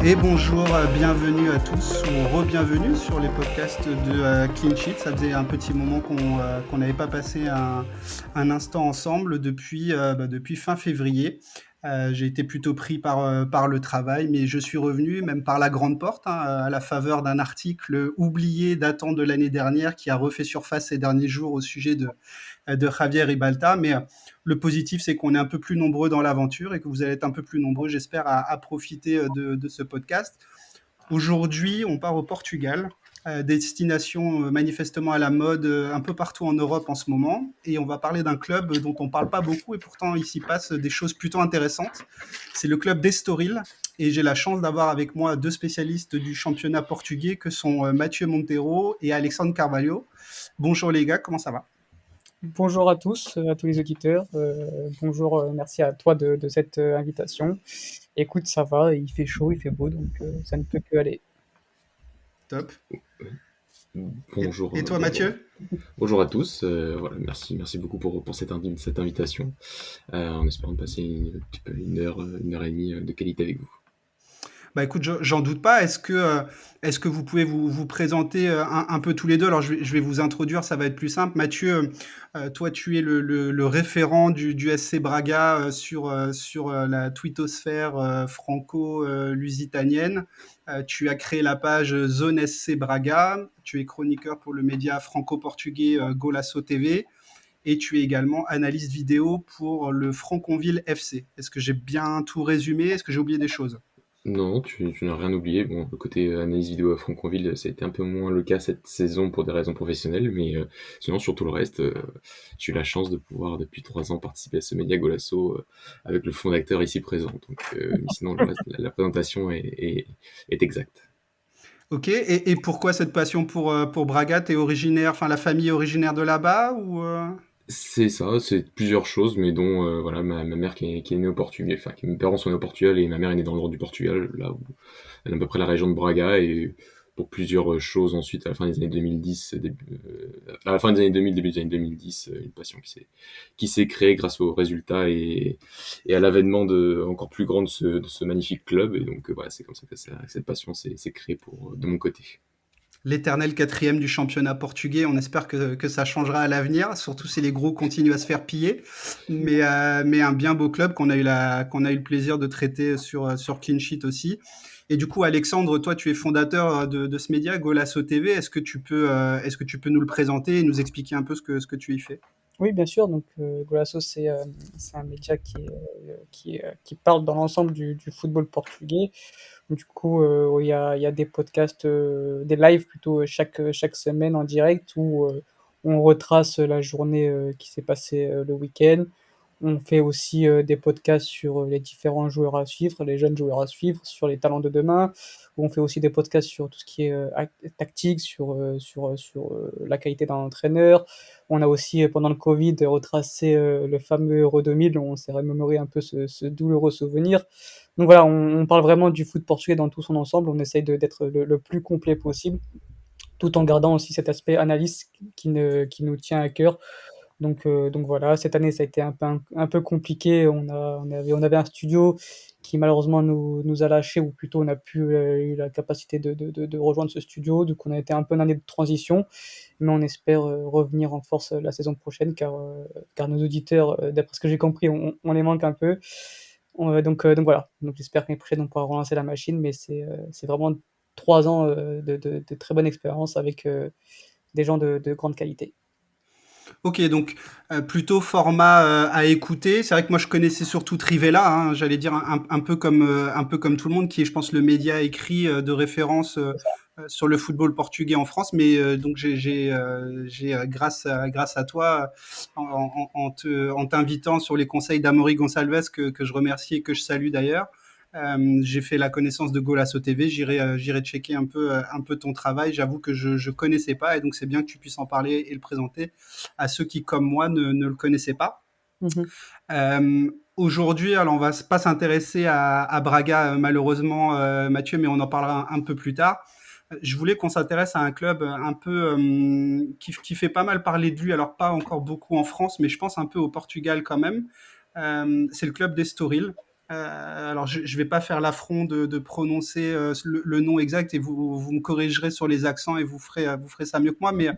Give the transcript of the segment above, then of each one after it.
Et bonjour, bienvenue à tous ou re-bienvenue sur les podcasts de Clean Sheet. Ça faisait un petit moment qu'on n'avait pas passé un instant ensemble depuis fin février. J'ai été plutôt pris par le travail, mais je suis revenu même par la grande porte, à la faveur d'un article oublié datant de l'année dernière qui a refait surface ces derniers jours au sujet de Javier Ribalta. Mais le positif, c'est qu'on est un peu plus nombreux dans l'aventure et que vous allez être un peu plus nombreux, j'espère, à profiter de ce podcast. Aujourd'hui, on part au Portugal, destination manifestement à la mode un peu partout en Europe en ce moment. Et on va parler d'un club dont on ne parle pas beaucoup et pourtant il s'y passe des choses plutôt intéressantes. C'est le club d'Estoril. Et j'ai la chance d'avoir avec moi deux spécialistes du championnat portugais que sont Mathieu Monteiro et Alexandre Carvalho. Bonjour les gars, comment ça va? Bonjour à tous les auditeurs. Bonjour, merci à toi de cette invitation. Écoute, ça va, il fait chaud, il fait beau, donc ça ne peut que aller. Top. Bonjour, Et toi bonjour, Mathieu? bonjour à tous. Voilà, merci beaucoup pour cette invitation. En espérant de passer une heure et demie de qualité avec vous. Bah écoute, j'en doute pas. Est-ce que vous pouvez vous présenter un peu tous les deux? Alors je vais vous introduire, ça va être plus simple. Mathieu, toi tu es le référent du SC Braga sur la twittosphère franco-lusitanienne. Tu as créé la page Zone SC Braga. Tu es chroniqueur pour le média franco-portugais Golaço TV. Et tu es également analyste vidéo pour le Franconville FC. Est-ce que j'ai bien tout résumé? Est-ce que j'ai oublié des choses? Non, tu n'as rien oublié. Bon, le côté analyse vidéo à Franconville, ça a été un peu moins le cas cette saison pour des raisons professionnelles, mais sinon sur tout le reste, j'ai eu la chance de pouvoir depuis 3 ans participer à ce média Golasso avec le fondateur ici présent. Donc, mais sinon le reste, la présentation est exacte. Ok, et pourquoi cette passion pour Braga? T'es originaire, enfin la famille est originaire de là-bas ou? C'est ça, c'est plusieurs choses, mais dont voilà, ma mère qui est née au Portugal, enfin, mes parents sont nés au Portugal et ma mère est née dans le nord du Portugal, là où elle est à peu près la région de Braga, et pour plusieurs choses ensuite, à la fin des années 2010, à la fin des années 2000, début des années 2010, une passion qui s'est créée grâce aux résultats et à l'avènement encore plus grand de ce magnifique club, et donc voilà, c'est comme ça que cette passion s'est créée de mon côté. L'éternel quatrième du championnat portugais, on espère que ça changera à l'avenir, surtout si les gros continuent à se faire piller. Mais un bien beau club qu'on a eu le plaisir de traiter sur Clean Sheet aussi. Et du coup, Alexandre, toi, tu es fondateur de ce média, Golasso TV. Est-ce que tu peux nous le présenter et nous expliquer un peu ce que tu y fais? Oui, bien sûr, donc Golasso, c'est un média qui parle dans l'ensemble du football portugais. Du coup, il y a des podcasts, des lives plutôt chaque semaine en direct où on retrace la journée qui s'est passée le week-end. On fait aussi des podcasts sur les différents joueurs à suivre, les jeunes joueurs à suivre, sur les talents de demain. On fait aussi des podcasts sur tout ce qui est tactique, sur la qualité d'un entraîneur. On a aussi, pendant le Covid, retracé le fameux Euro 2000. On s'est remémoré un peu ce douloureux souvenir. Donc voilà, on parle vraiment du foot portugais dans tout son ensemble. On essaye d'être le plus complet possible, tout en gardant aussi cet aspect analyse qui nous tient à cœur. Donc voilà, cette année, ça a été un peu compliqué. On avait un studio qui malheureusement nous a lâchés, ou plutôt on a pu eu la capacité de rejoindre ce studio. Donc on a été un peu une année de transition, mais on espère revenir en force la saison prochaine, car nos auditeurs, d'après ce que j'ai compris, on les manque un peu. Donc voilà, donc j'espère que l'année prochaine on pourra relancer la machine, mais c'est vraiment 3 ans de très bonne expérience avec des gens de grande qualité. Ok, donc plutôt format à écouter. C'est vrai que moi je connaissais surtout Trivela, hein, j'allais dire un peu comme tout le monde, qui est, je pense, le média écrit de référence sur le football portugais en France. Mais donc grâce à toi, en t'invitant sur les conseils d'Amaury Gonçalves, que je remercie et que je salue d'ailleurs. J'ai fait la connaissance de Golasso TV. J'irai checker un peu ton travail. J'avoue que je connaissais pas, et donc c'est bien que tu puisses en parler et le présenter à ceux qui, comme moi, ne le connaissaient pas. Mhm. Aujourd'hui, alors on va pas s'intéresser à Braga, malheureusement, Mathieu, mais on en parlera un peu plus tard. Je voulais qu'on s'intéresse à un club un peu qui fait pas mal parler de lui, alors pas encore beaucoup en France, mais je pense un peu au Portugal quand même. C'est le club d'Estoril. Alors, je ne vais pas faire l'affront de prononcer le nom exact et vous me corrigerez sur les accents et vous ferez ça mieux que moi. Mais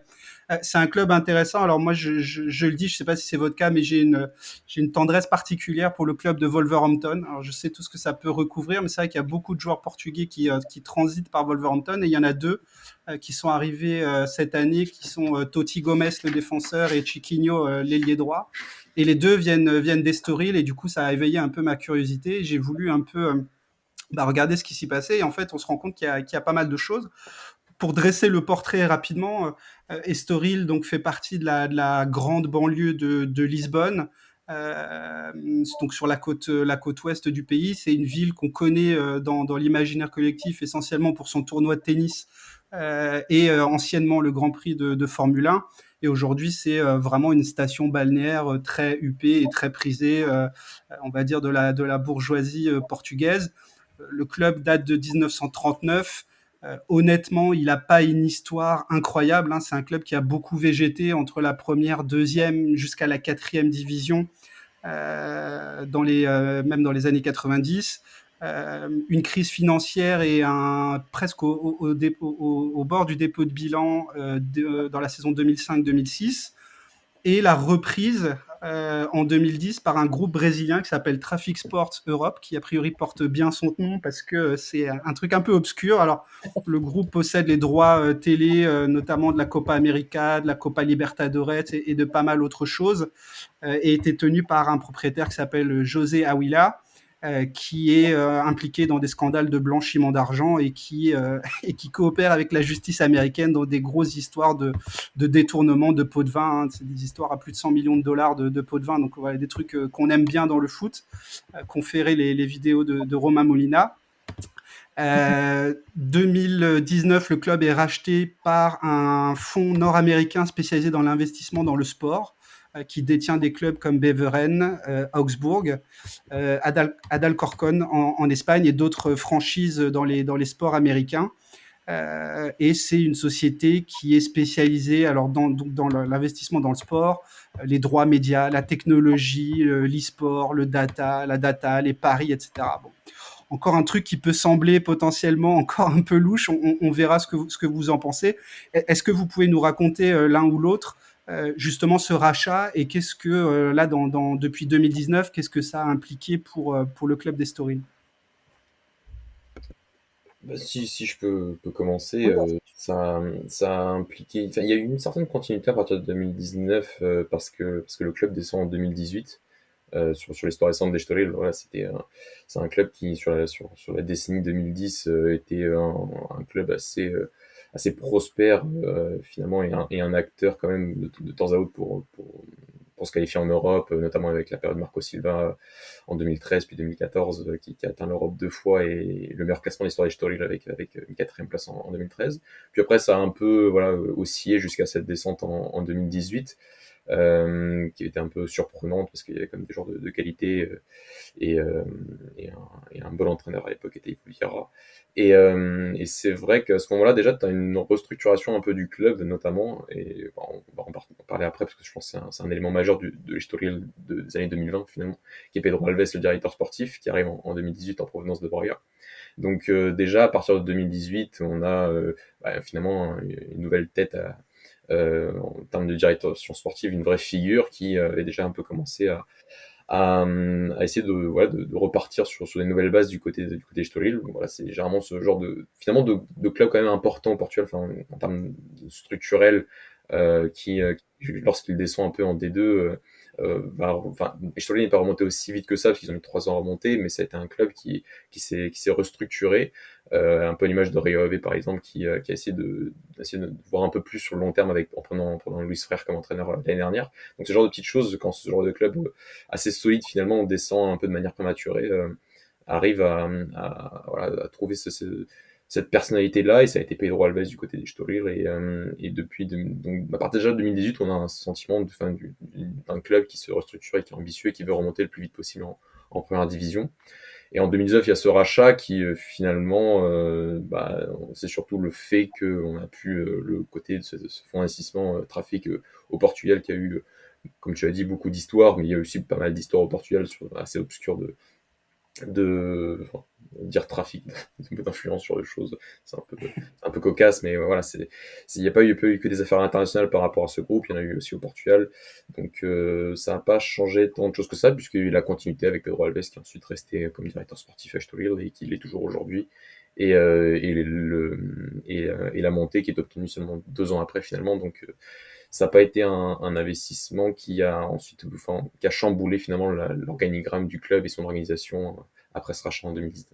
c'est un club intéressant. Alors moi, je le dis, je ne sais pas si c'est votre cas, mais j'ai une tendresse particulière pour le club de Wolverhampton. Alors je sais tout ce que ça peut recouvrir, mais c'est vrai qu'il y a beaucoup de joueurs portugais qui transitent par Wolverhampton et il y en a deux qui sont arrivés cette année, qui sont Totti Gomes, le défenseur, et Chiquinho, l'ailier droit. Et les deux viennent d'Estoril et du coup, ça a éveillé un peu ma curiosité. J'ai voulu un peu regarder ce qui s'y passait et en fait, on se rend compte qu'il y a pas mal de choses. Pour dresser le portrait rapidement, Estoril donc fait partie de la grande banlieue de Lisbonne, donc sur la côte ouest du pays. C'est une ville qu'on connaît dans l'imaginaire collectif essentiellement pour son tournoi de tennis et anciennement le Grand Prix de Formule 1. Et aujourd'hui, c'est vraiment une station balnéaire très huppée et très prisée, on va dire, de la bourgeoisie portugaise. Le club date de 1939. Honnêtement, il n'a pas une histoire incroyable, hein. C'est un club qui a beaucoup végété entre la première, deuxième jusqu'à la quatrième division, même dans les années 90. Une crise financière et presque au bord du dépôt de bilan dans la saison 2005-2006 et la reprise en 2010 par un groupe brésilien qui s'appelle Traffic Sports Europe, qui a priori porte bien son nom parce que c'est un truc un peu obscur. Alors, le groupe possède les droits télé, notamment de la Copa América, de la Copa Libertadores et de pas mal d'autres choses, et était tenu par un propriétaire qui s'appelle José Aouila, qui est impliqué dans des scandales de blanchiment d'argent et qui coopère avec la justice américaine dans des grosses histoires de détournement de pots de vin, hein. C'est des histoires à plus de 100 millions de dollars de pots de vin, donc voilà, des trucs qu'on aime bien dans le foot, conférer les vidéos de Romain Molina. 2019, le club est racheté par un fonds nord-américain spécialisé dans l'investissement dans le sport, qui détient des clubs comme Beveren, Augsbourg, Adalcorcón en Espagne et d'autres franchises dans les sports américains. Et c'est une société qui est spécialisée alors dans l'investissement dans le sport, les droits médias, la technologie, l'e-sport, la data, les paris, etc. Bon. Encore un truc qui peut sembler potentiellement encore un peu louche, on verra ce que vous en pensez. Est-ce que vous pouvez nous raconter l'un ou l'autre justement ce rachat et qu'est-ce que là depuis 2019, qu'est-ce que ça a impliqué pour le club d'Estoril? Bah, si je peux commencer, Oui, ça a impliqué, enfin, il y a eu une certaine continuité à partir de 2019 parce que le club descend en 2018 sur l'histoire récente d'Estoril. Voilà, c'est un club qui, sur la décennie 2010, était un club assez prospère, finalement, et un acteur quand même de temps à autre pour se qualifier en Europe, notamment avec la période Marco Silva en 2013 puis 2014, qui a atteint l'Europe 2 fois et le meilleur classement de l'histoire d'Estoril avec une quatrième place en 2013. Puis après, ça a un peu voilà, oscillé jusqu'à cette descente en 2018. Qui était un peu surprenante parce qu'il y avait quand même des joueurs de qualité et, euh, et un bon entraîneur à l'époque était Ipuliara. Et c'est vrai qu'à ce moment-là, déjà, tu as une restructuration un peu du club, notamment, et bon, on va en parler après parce que je pense que c'est un élément majeur de l'historique des années 2020, finalement, qui est Pedro Alves, le directeur sportif, qui arrive en 2018 en provenance de Braga. Donc déjà, à partir de 2018, on a finalement une nouvelle tête en termes de direction sportive, une vraie figure qui avait déjà un peu commencé à essayer voilà, de repartir sur des nouvelles bases du côté Estoril. Donc voilà, c'est généralement ce genre finalement de club quand même important au Portugal, enfin, en termes structurels, lorsqu'il descend un peu en D2, enfin, Estoril n'est pas remonté aussi vite que ça parce qu'ils ont mis 3 ans à remonter, mais ça a été un club qui s'est restructuré, un peu à l'image de Rio Ave par exemple, qui a essayé d'essayer de voir un peu plus sur le long terme en prenant Luis Frère comme entraîneur l'année dernière. Donc ce genre de petites choses, quand ce genre de club assez solide finalement on descend un peu de manière prématurée, arrive voilà, à trouver cette personnalité-là, et ça a été Pedro Alves du côté des Estoril, et depuis, donc, à partir déjà de 2018, on a un sentiment d'un club qui se restructure et qui est ambitieux et qui veut remonter le plus vite possible en première division. Et en 2019, il y a ce rachat qui finalement, c'est surtout le fait qu'on a pu, le côté de ce fonds d'investissement Trafic au Portugal, qui a eu, comme tu as dit, beaucoup d'histoires, mais il y a aussi pas mal d'histoires au Portugal assez obscures enfin, dire trafic d'influence sur les choses, c'est un peu cocasse, mais voilà, il n'y a pas eu que des affaires internationales par rapport à ce groupe, il y en a eu aussi au Portugal, donc ça n'a pas changé tant de choses que ça, puisqu'il y a eu la continuité avec Pedro Alves, qui est ensuite resté comme directeur sportif à Estoril, et qui l'est toujours aujourd'hui, et la montée qui est obtenue seulement 2 ans après finalement, donc ça n'a pas été un investissement qui a ensuite, enfin, qui a chamboulé finalement l'organigramme du club et son organisation après ce rachat en 2019.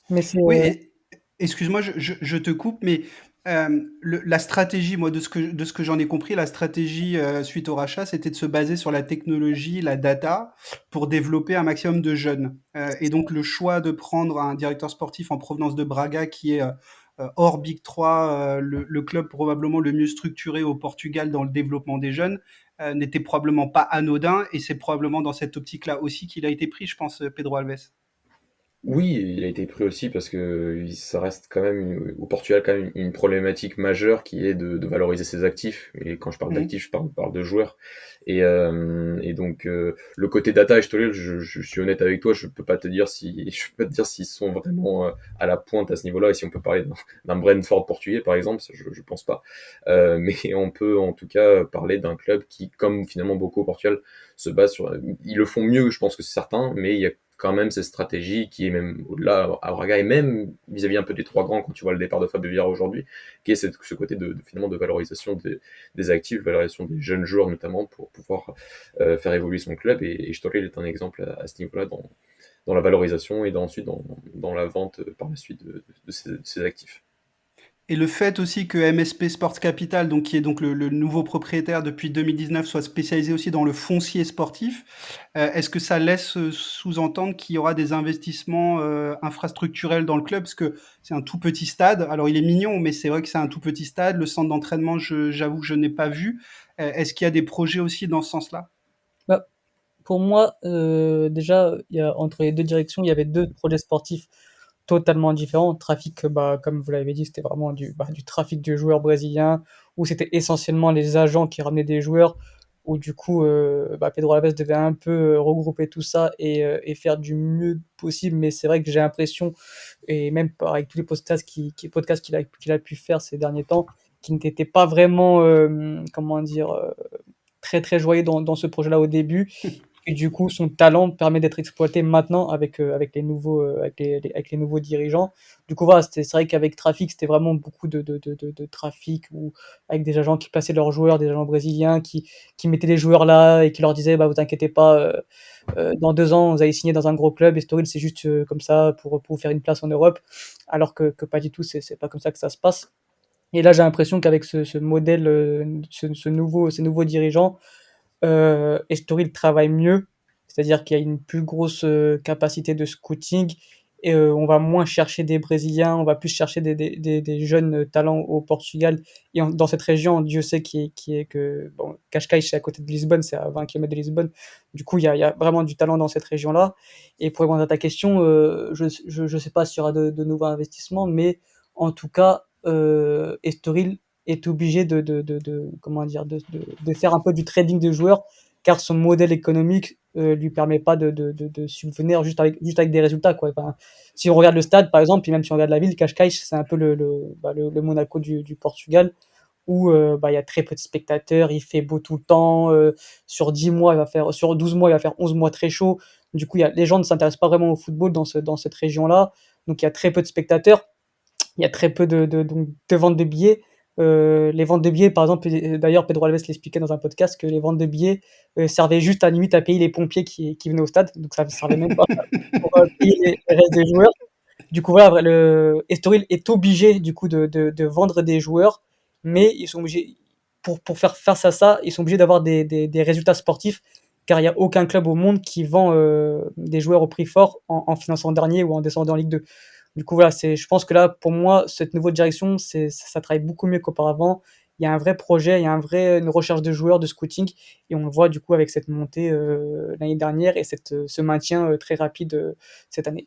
Mais c'est Oui, et excuse-moi, je te coupe, mais la stratégie, moi, de ce que j'en ai compris, la stratégie suite au rachat, c'était de se baser sur la technologie, la data, pour développer un maximum de jeunes. Et donc, le choix de prendre un directeur sportif en provenance de Braga, qui est hors Big 3, le club probablement le mieux structuré au Portugal dans le développement des jeunes, n'était probablement pas anodin, et c'est probablement dans cette optique-là aussi qu'il a été pris, je pense, Pedro Alves. Oui, il a été pris aussi parce que ça reste quand même au Portugal quand même une problématique majeure qui est de valoriser ses actifs. Et quand je parle Mhm. d'actifs, je parle de joueurs. Et donc le côté data, et je suis honnête avec toi, je peux pas te dire si je peux pas te dire s'ils sont vraiment à la pointe à ce niveau-là. Et si on peut parler d'un Brentford portugais par exemple, je pense pas. Mais on peut en tout cas parler d'un club qui, comme finalement beaucoup au Portugal, se base sur. Ils le font mieux, je pense que c'est certain, mais il y a quand même cette stratégie qui est même au-delà à Braga et même vis-à-vis un peu des trois grands quand tu vois le départ de Fabio Vieira aujourd'hui, qui est ce côté finalement de valorisation des actifs, valorisation des jeunes joueurs notamment pour pouvoir faire évoluer son club et Storil est un exemple à ce niveau-là dans la valorisation et ensuite dans la vente par la suite de ces actifs. Et le fait aussi que MSP Sports Capital, donc qui est donc le nouveau propriétaire depuis 2019, soit spécialisé aussi dans le foncier sportif, est-ce que ça laisse sous-entendre qu'il y aura des investissements infrastructurels dans le club? Parce que c'est un tout petit stade. Alors il est mignon, mais c'est vrai que c'est un tout petit stade. Le centre d'entraînement, j'avoue que je n'ai pas vu. Est-ce qu'il y a des projets aussi dans ce sens-là? bah, pour moi, déjà, il y a, entre les deux directions, il y avait deux projets sportifs totalement différents. Trafic, comme vous l'avez dit, c'était vraiment du trafic de joueurs brésiliens, où c'était essentiellement les agents qui ramenaient des joueurs, où du coup, Pedro Alves devait un peu regrouper tout ça et faire du mieux possible. Mais c'est vrai que j'ai l'impression, et même avec tous les podcasts qu'il a pu faire ces derniers temps, qui n'étaient pas vraiment, comment dire, très très joyeux dans ce projet-là au début. Et du coup, son talent permet d'être exploité maintenant avec les nouveaux dirigeants. Du coup, voilà, c'est vrai qu'avec Trafic, c'était vraiment beaucoup de trafic ou avec des agents qui plaçaient leurs joueurs, des agents brésiliens qui mettaient les joueurs là et qui leur disaient bah, vous inquiétez pas, dans 2 ans, vous allez signer dans un gros club. Estoril, c'est juste comme ça pour vous faire une place en Europe. Alors que pas du tout, c'est pas comme ça que ça se passe. Et là, j'ai l'impression qu'avec ce modèle, ces nouveaux dirigeants, Estoril travaille mieux, c'est-à-dire qu'il y a une plus grosse capacité de scouting et on va moins chercher des Brésiliens, on va plus chercher des jeunes talents au Portugal et dans cette région, Dieu sait qui est que bon, Cascais c'est à côté de Lisbonne, c'est à 20 km de Lisbonne. Du coup, il y a vraiment du talent dans cette région-là. Et pour répondre à ta question, je sais pas s'il y aura de nouveaux investissements, mais en tout cas, Estoril est obligé comment dire, de faire un peu du trading de joueurs, car son modèle économique lui permet pas de subvenir juste avec des résultats, quoi. Enfin, si on regarde le stade, par exemple, puis même si on regarde la ville, Cascais, c'est un peu le Monaco du Portugal, où il y a très peu de spectateurs, il fait beau tout le temps, sur 12 mois, il va faire 11 mois très chaud. Du coup, les gens ne s'intéressent pas vraiment au football dans cette région-là, donc il y a très peu de spectateurs. Il y a très peu donc, de ventes de billets. Les ventes de billets, par exemple, d'ailleurs, Pedro Alves l'expliquait dans un podcast que les ventes de billets servaient juste à limite à payer les pompiers qui venaient au stade, donc ça ne servait même pas pour payer les restes des joueurs. Du coup, voilà, le Estoril est obligé du coup de vendre des joueurs, mais ils sont obligés, pour faire face à ça, ils sont obligés d'avoir des résultats sportifs, car il n'y a aucun club au monde qui vend des joueurs au prix fort en finançant dernier ou en descendant en Ligue 2. Du coup, voilà, je pense que là, pour moi, cette nouvelle direction, ça travaille beaucoup mieux qu'auparavant. Il y a un vrai projet, il y a une recherche de joueurs, de scouting, et on le voit du coup avec cette montée l'année dernière et ce maintien très rapide cette année.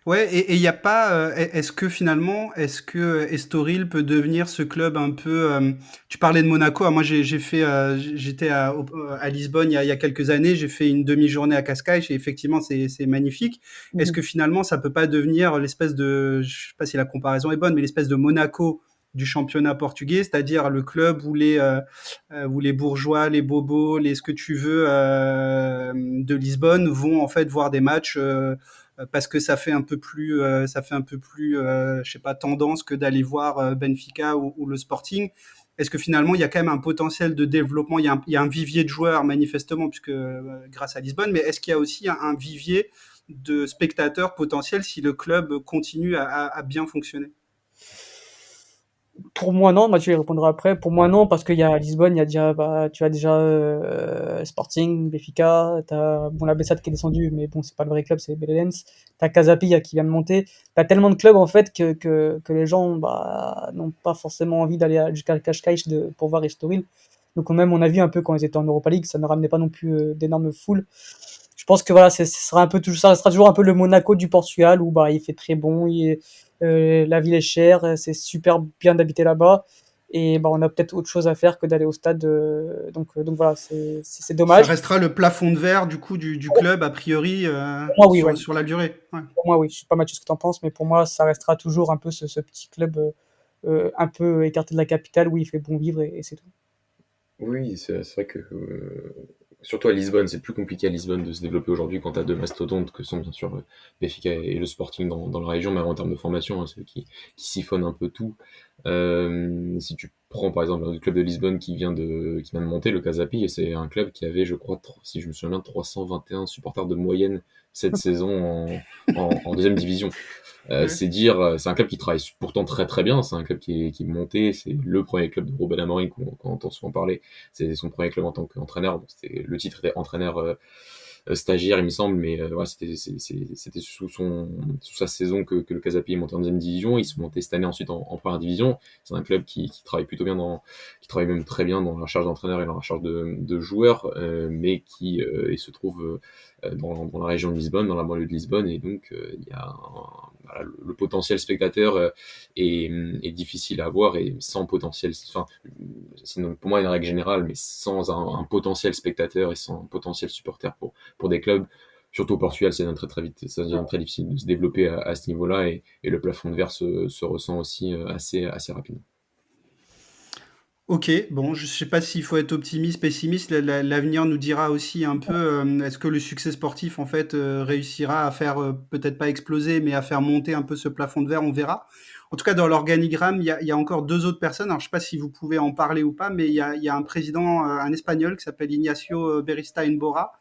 Ouais, et il y a pas, est-ce que finalement, est-ce que Estoril peut devenir ce club un peu, tu parlais de Monaco, moi j'ai fait, j'étais à Lisbonne il y a quelques années, j'ai fait une demi-journée à Cascais et effectivement c'est magnifique. Est-ce Mhm. que finalement ça peut pas devenir l'espèce de, je sais pas si la comparaison est bonne, mais l'espèce de Monaco du championnat portugais, c'est-à-dire le club où les bourgeois, les bobos, les ce que tu veux de Lisbonne vont en fait voir des matchs parce que ça fait un peu plus, je sais pas, tendance que d'aller voir Benfica ou le Sporting. Est-ce que finalement il y a quand même un potentiel de développement, il y a un vivier de joueurs manifestement puisque grâce à Lisbonne, mais est-ce qu'il y a aussi un vivier de spectateurs potentiels si le club continue à bien fonctionner? Pour moi, non. Mathieu y répondra après. Pour moi, non, parce qu'il y a à Lisbonne, il y a déjà, tu as déjà Sporting, Benfica, t'as bon, la Bessade qui est descendue, mais bon, c'est pas le vrai club, c'est Belenenses. T'as Casapia qui vient de monter. T'as tellement de clubs en fait que les gens n'ont pas forcément envie d'aller jusqu'à Cascais pour voir Estoril. Donc même on a vu un peu quand ils étaient en Europa League, ça ne ramenait pas non plus d'énormes foules. Je pense que voilà, ça restera toujours un peu le Monaco du Portugal où il fait très bon, la ville est chère, c'est super bien d'habiter là-bas et on a peut-être autre chose à faire que d'aller au stade. Donc voilà, c'est Ça dommage. restera le plafond de verre du coup du club a priori Pour moi, oui, ouais. sur la durée. Ouais. Pour moi, oui. Je sais pas Mathieu ce que tu en penses, mais pour moi, ça restera toujours un peu ce petit club un peu écarté de la capitale où il fait bon vivre et c'est tout. Oui, c'est vrai que surtout à Lisbonne, c'est plus compliqué à Lisbonne de se développer aujourd'hui quand tu as deux mastodontes que sont bien sûr Benfica et le Sporting dans la région, mais en termes de formation, hein, c'est eux qui siphonnent un peu tout. Si tu prends par exemple le club de Lisbonne qui vient de monter, le Casapi, et c'est un club qui avait, je crois, si je me souviens bien, 321 supporters de moyenne cette saison en deuxième division. Ouais. C'est dire, c'est un club qui travaille pourtant très très bien. C'est un club qui est monté. C'est le premier club de Ruben Amorim qu'on entend souvent parler. C'est son premier club en tant qu'entraîneur. Bon, le titre était entraîneur stagiaire, il me semble, mais ouais, c'était sous sa saison que le Casapi est monté en deuxième division. Ils sont montés cette année ensuite en première division. C'est un club qui travaille plutôt bien qui travaille même très bien dans la charge d'entraîneur et dans la charge de joueur, mais qui il se trouve dans la région de Lisbonne, dans la banlieue de Lisbonne, et donc il y a voilà, le potentiel spectateur est difficile à avoir, et sans potentiel, enfin, sinon pour moi une règle générale, mais sans un potentiel spectateur et sans un potentiel supporter pour des clubs, surtout au Portugal, ça devient très très vite, ça devient très difficile de se développer à ce niveau-là, et le plafond de verre se ressent aussi assez rapidement. Ok, bon, je sais pas s'il faut être optimiste, pessimiste. L'avenir nous dira aussi un peu, est-ce que le succès sportif en fait réussira à faire peut-être pas exploser, mais à faire monter un peu ce plafond de verre. On verra. En tout cas, dans l'organigramme, il y a encore deux autres personnes. Alors, je sais pas si vous pouvez en parler ou pas, mais il y a un président, un Espagnol qui s'appelle Ignacio Beristain Bora,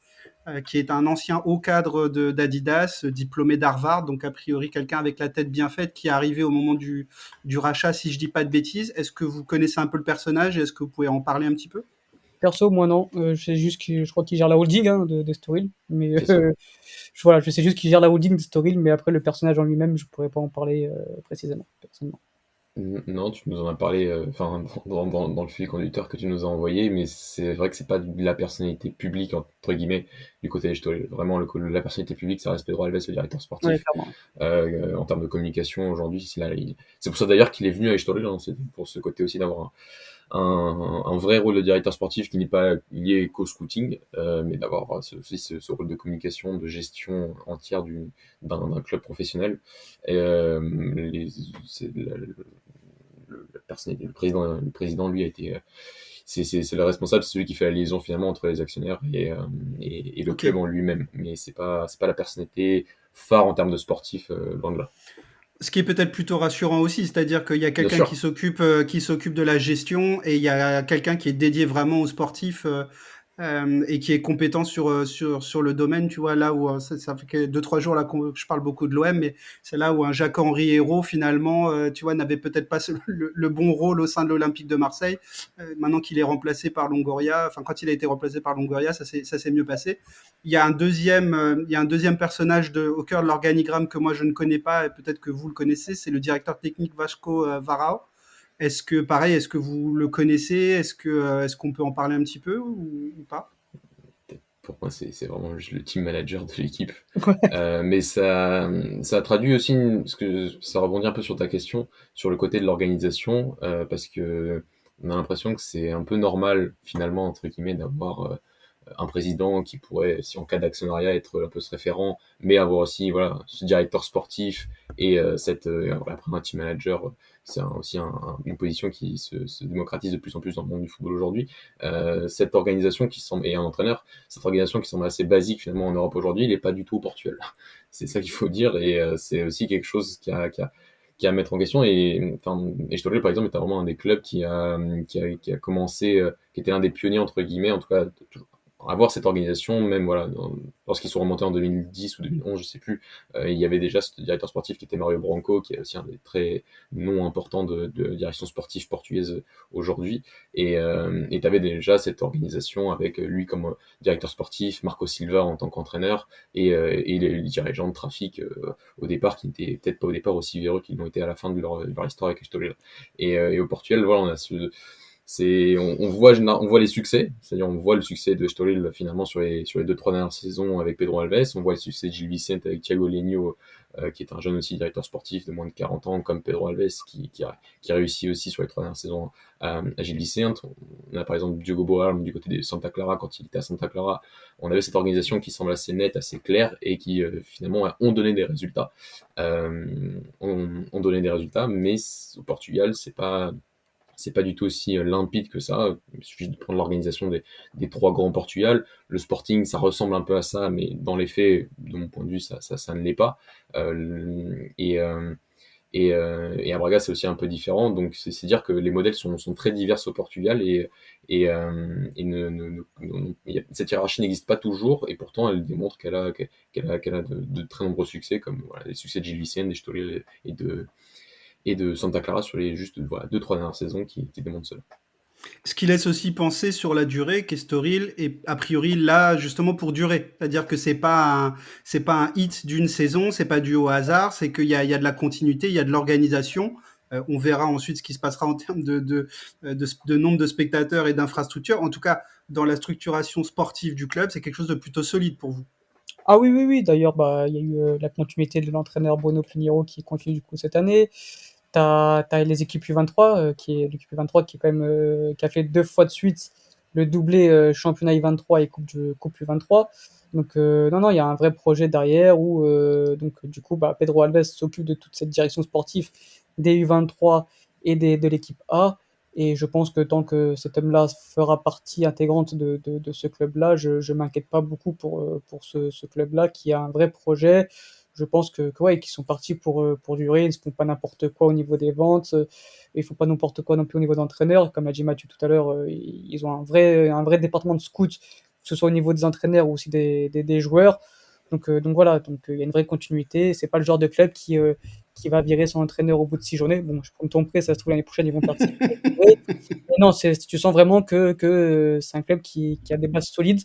qui est un ancien haut cadre d'Adidas, diplômé d'Harvard, donc a priori quelqu'un avec la tête bien faite qui est arrivé au moment du rachat, si je dis pas de bêtises. Est-ce que vous connaissez un peu le personnage et est-ce que vous pouvez en parler un petit peu? Perso, moi non. Je sais juste que je crois qu'il gère la holding d'Estoril, mais C'est ça. voilà, je sais juste qu'il gère la holding d'Estoril, mais après le personnage en lui-même, je pourrais pas en parler précisément, personnellement. Non, tu nous en as parlé, enfin, dans le fil conducteur que tu nous as envoyé, mais c'est vrai que c'est pas de la personnalité publique, entre guillemets, du côté Story. Vraiment, la personnalité publique, ça reste Pedro Alves, le directeur Ouais, sportif. clairement. En termes de communication, aujourd'hui, c'est pour ça d'ailleurs qu'il est venu à Estoril, hein, c'est pour ce côté aussi d'avoir un vrai rôle de directeur sportif qui n'est pas lié qu'au scouting, mais d'avoir aussi ce rôle de communication, de gestion entière d'un club professionnel. Et, c'est la personne, le président, lui, a été, c'est le responsable, c'est celui qui fait la liaison finalement entre les actionnaires et le Ok. club en lui-même. Mais c'est pas la personnalité phare en termes de sportif, loin de là. Ce qui est peut-être plutôt rassurant aussi, c'est-à-dire qu'il y a Bien quelqu'un sûr. qui s'occupe de la gestion et il y a quelqu'un qui est dédié vraiment aux sportifs et qui est compétent sur le domaine, tu vois, là où ça fait que 2-3 jours là que je parle beaucoup de l'OM, mais c'est là où un Jacques-Henri Hérault, finalement, tu vois, n'avait peut-être pas le bon rôle au sein de l'Olympique de Marseille. Maintenant qu'il est remplacé par Longoria, enfin, quand il a été remplacé par Longoria, ça s'est mieux passé. Il y a un deuxième personnage au cœur de l'organigramme que moi je ne connais pas, et peut-être que vous le connaissez, c'est le directeur technique Vasco Varao. Est-ce que, pareil, est-ce que vous le connaissez? Est-ce qu'on peut en parler un petit peu ou pas? pour moi, c'est vraiment juste le team manager de l'équipe. Ouais. Mais ça traduit aussi, parce que ça rebondit un peu sur ta question, sur le côté de l'organisation, parce que on a l'impression que c'est un peu normal, finalement, entre guillemets, d'avoir un président qui pourrait, si en cas d'actionnariat, être un peu ce référent, mais avoir aussi voilà ce directeur sportif et après un team manager, c'est aussi une position qui se démocratise de plus en plus dans le monde du football aujourd'hui. Cette organisation qui semble et un entraîneur, cette organisation qui semble assez basique finalement en Europe aujourd'hui, il n'est pas du tout au Portugal. C'est ça qu'il faut dire et c'est aussi quelque chose qui a à mettre en question et enfin et Estoril par exemple était vraiment un des clubs qui a commencé qui était un des pionniers entre guillemets en tout cas avoir cette organisation, même voilà, lorsqu'ils sont remontés en 2010 ou 2011, je sais plus, il y avait déjà ce directeur sportif qui était Mario Branco, qui est aussi un des très noms importants de direction sportive portugaise aujourd'hui. Et tu avais déjà cette organisation avec lui comme directeur sportif, Marco Silva en tant qu'entraîneur, et les dirigeants de trafic au départ, qui n'étaient peut-être pas au départ aussi véreux qu'ils l'ont été à la fin de leur histoire avec Estoril. Et au Portugal, voilà, on a on voit les succès, c'est-à-dire on voit le succès de Estoril finalement sur les 2-3 dernières saisons avec Pedro Alves, on voit le succès de Gil Vicente avec Thiago Leño, qui est un jeune aussi directeur sportif de moins de 40 ans, comme Pedro Alves, qui a réussi aussi sur les 3 dernières saisons à Gil Vicente. On a par exemple Diogo Boral du côté de Santa Clara, quand il était à Santa Clara, on avait cette organisation qui semble assez nette, assez claire, et qui finalement ont donné des résultats. Ont donné des résultats, mais au Portugal, c'est pas du tout aussi limpide que ça. Il suffit de prendre l'organisation des trois grands Portugal. Le Sporting, ça ressemble un peu à ça, mais dans les faits, de mon point de vue, ça ne l'est pas. Et à Braga, c'est aussi un peu différent. Donc, c'est dire que les modèles sont très divers au Portugal cette hiérarchie n'existe pas toujours. Et pourtant, elle démontre qu'elle a de très nombreux succès, comme voilà, les succès de Gil Vicente, d'Estoril et de Santa Clara sur les juste voilà, 2-3 dernières saisons qui démontrent cela. Ce qui laisse aussi penser sur la durée qu'Estoril est a priori là justement pour durer. C'est-à-dire que c'est pas un hit d'une saison, c'est pas dû au hasard, c'est qu'il y a de la continuité, il y a de l'organisation. On verra ensuite ce qui se passera en termes de nombre de spectateurs et d'infrastructures. En tout cas, dans la structuration sportive du club, c'est quelque chose de plutôt solide pour vous. Ah oui, oui, oui. D'ailleurs, bah, il y a eu la continuité de l'entraîneur Bruno Pinheiro qui continue du coup cette année. T'as les équipes U23, qui est l'équipe U23 qui est quand même qui a fait 2 fois de suite le doublé championnat U23 et coupe U23. Donc non, non, il y a un vrai projet derrière où donc du coup bah, Pedro Alves s'occupe de toute cette direction sportive des U23 et de l'équipe A. Et je pense que tant que cet homme-là fera partie intégrante de ce club-là, je m'inquiète pas beaucoup pour ce club-là qui a un vrai projet. Je pense que ouais, qu'ils sont partis pour durer. Ils ne font pas n'importe quoi au niveau des ventes. Ils font pas n'importe quoi non plus au niveau d'entraîneurs. Comme a dit Mathieu tout à l'heure, ils ont un vrai département de scout, que ce soit au niveau des entraîneurs ou aussi des joueurs. Donc voilà, donc il y a une vraie continuité. C'est pas le genre de club qui va virer son entraîneur au bout de 6 journées. Bon, je prends ton prêt, ça se trouve l'année prochaine ils vont partir. Mais non, tu sens vraiment que c'est un club qui a des bases solides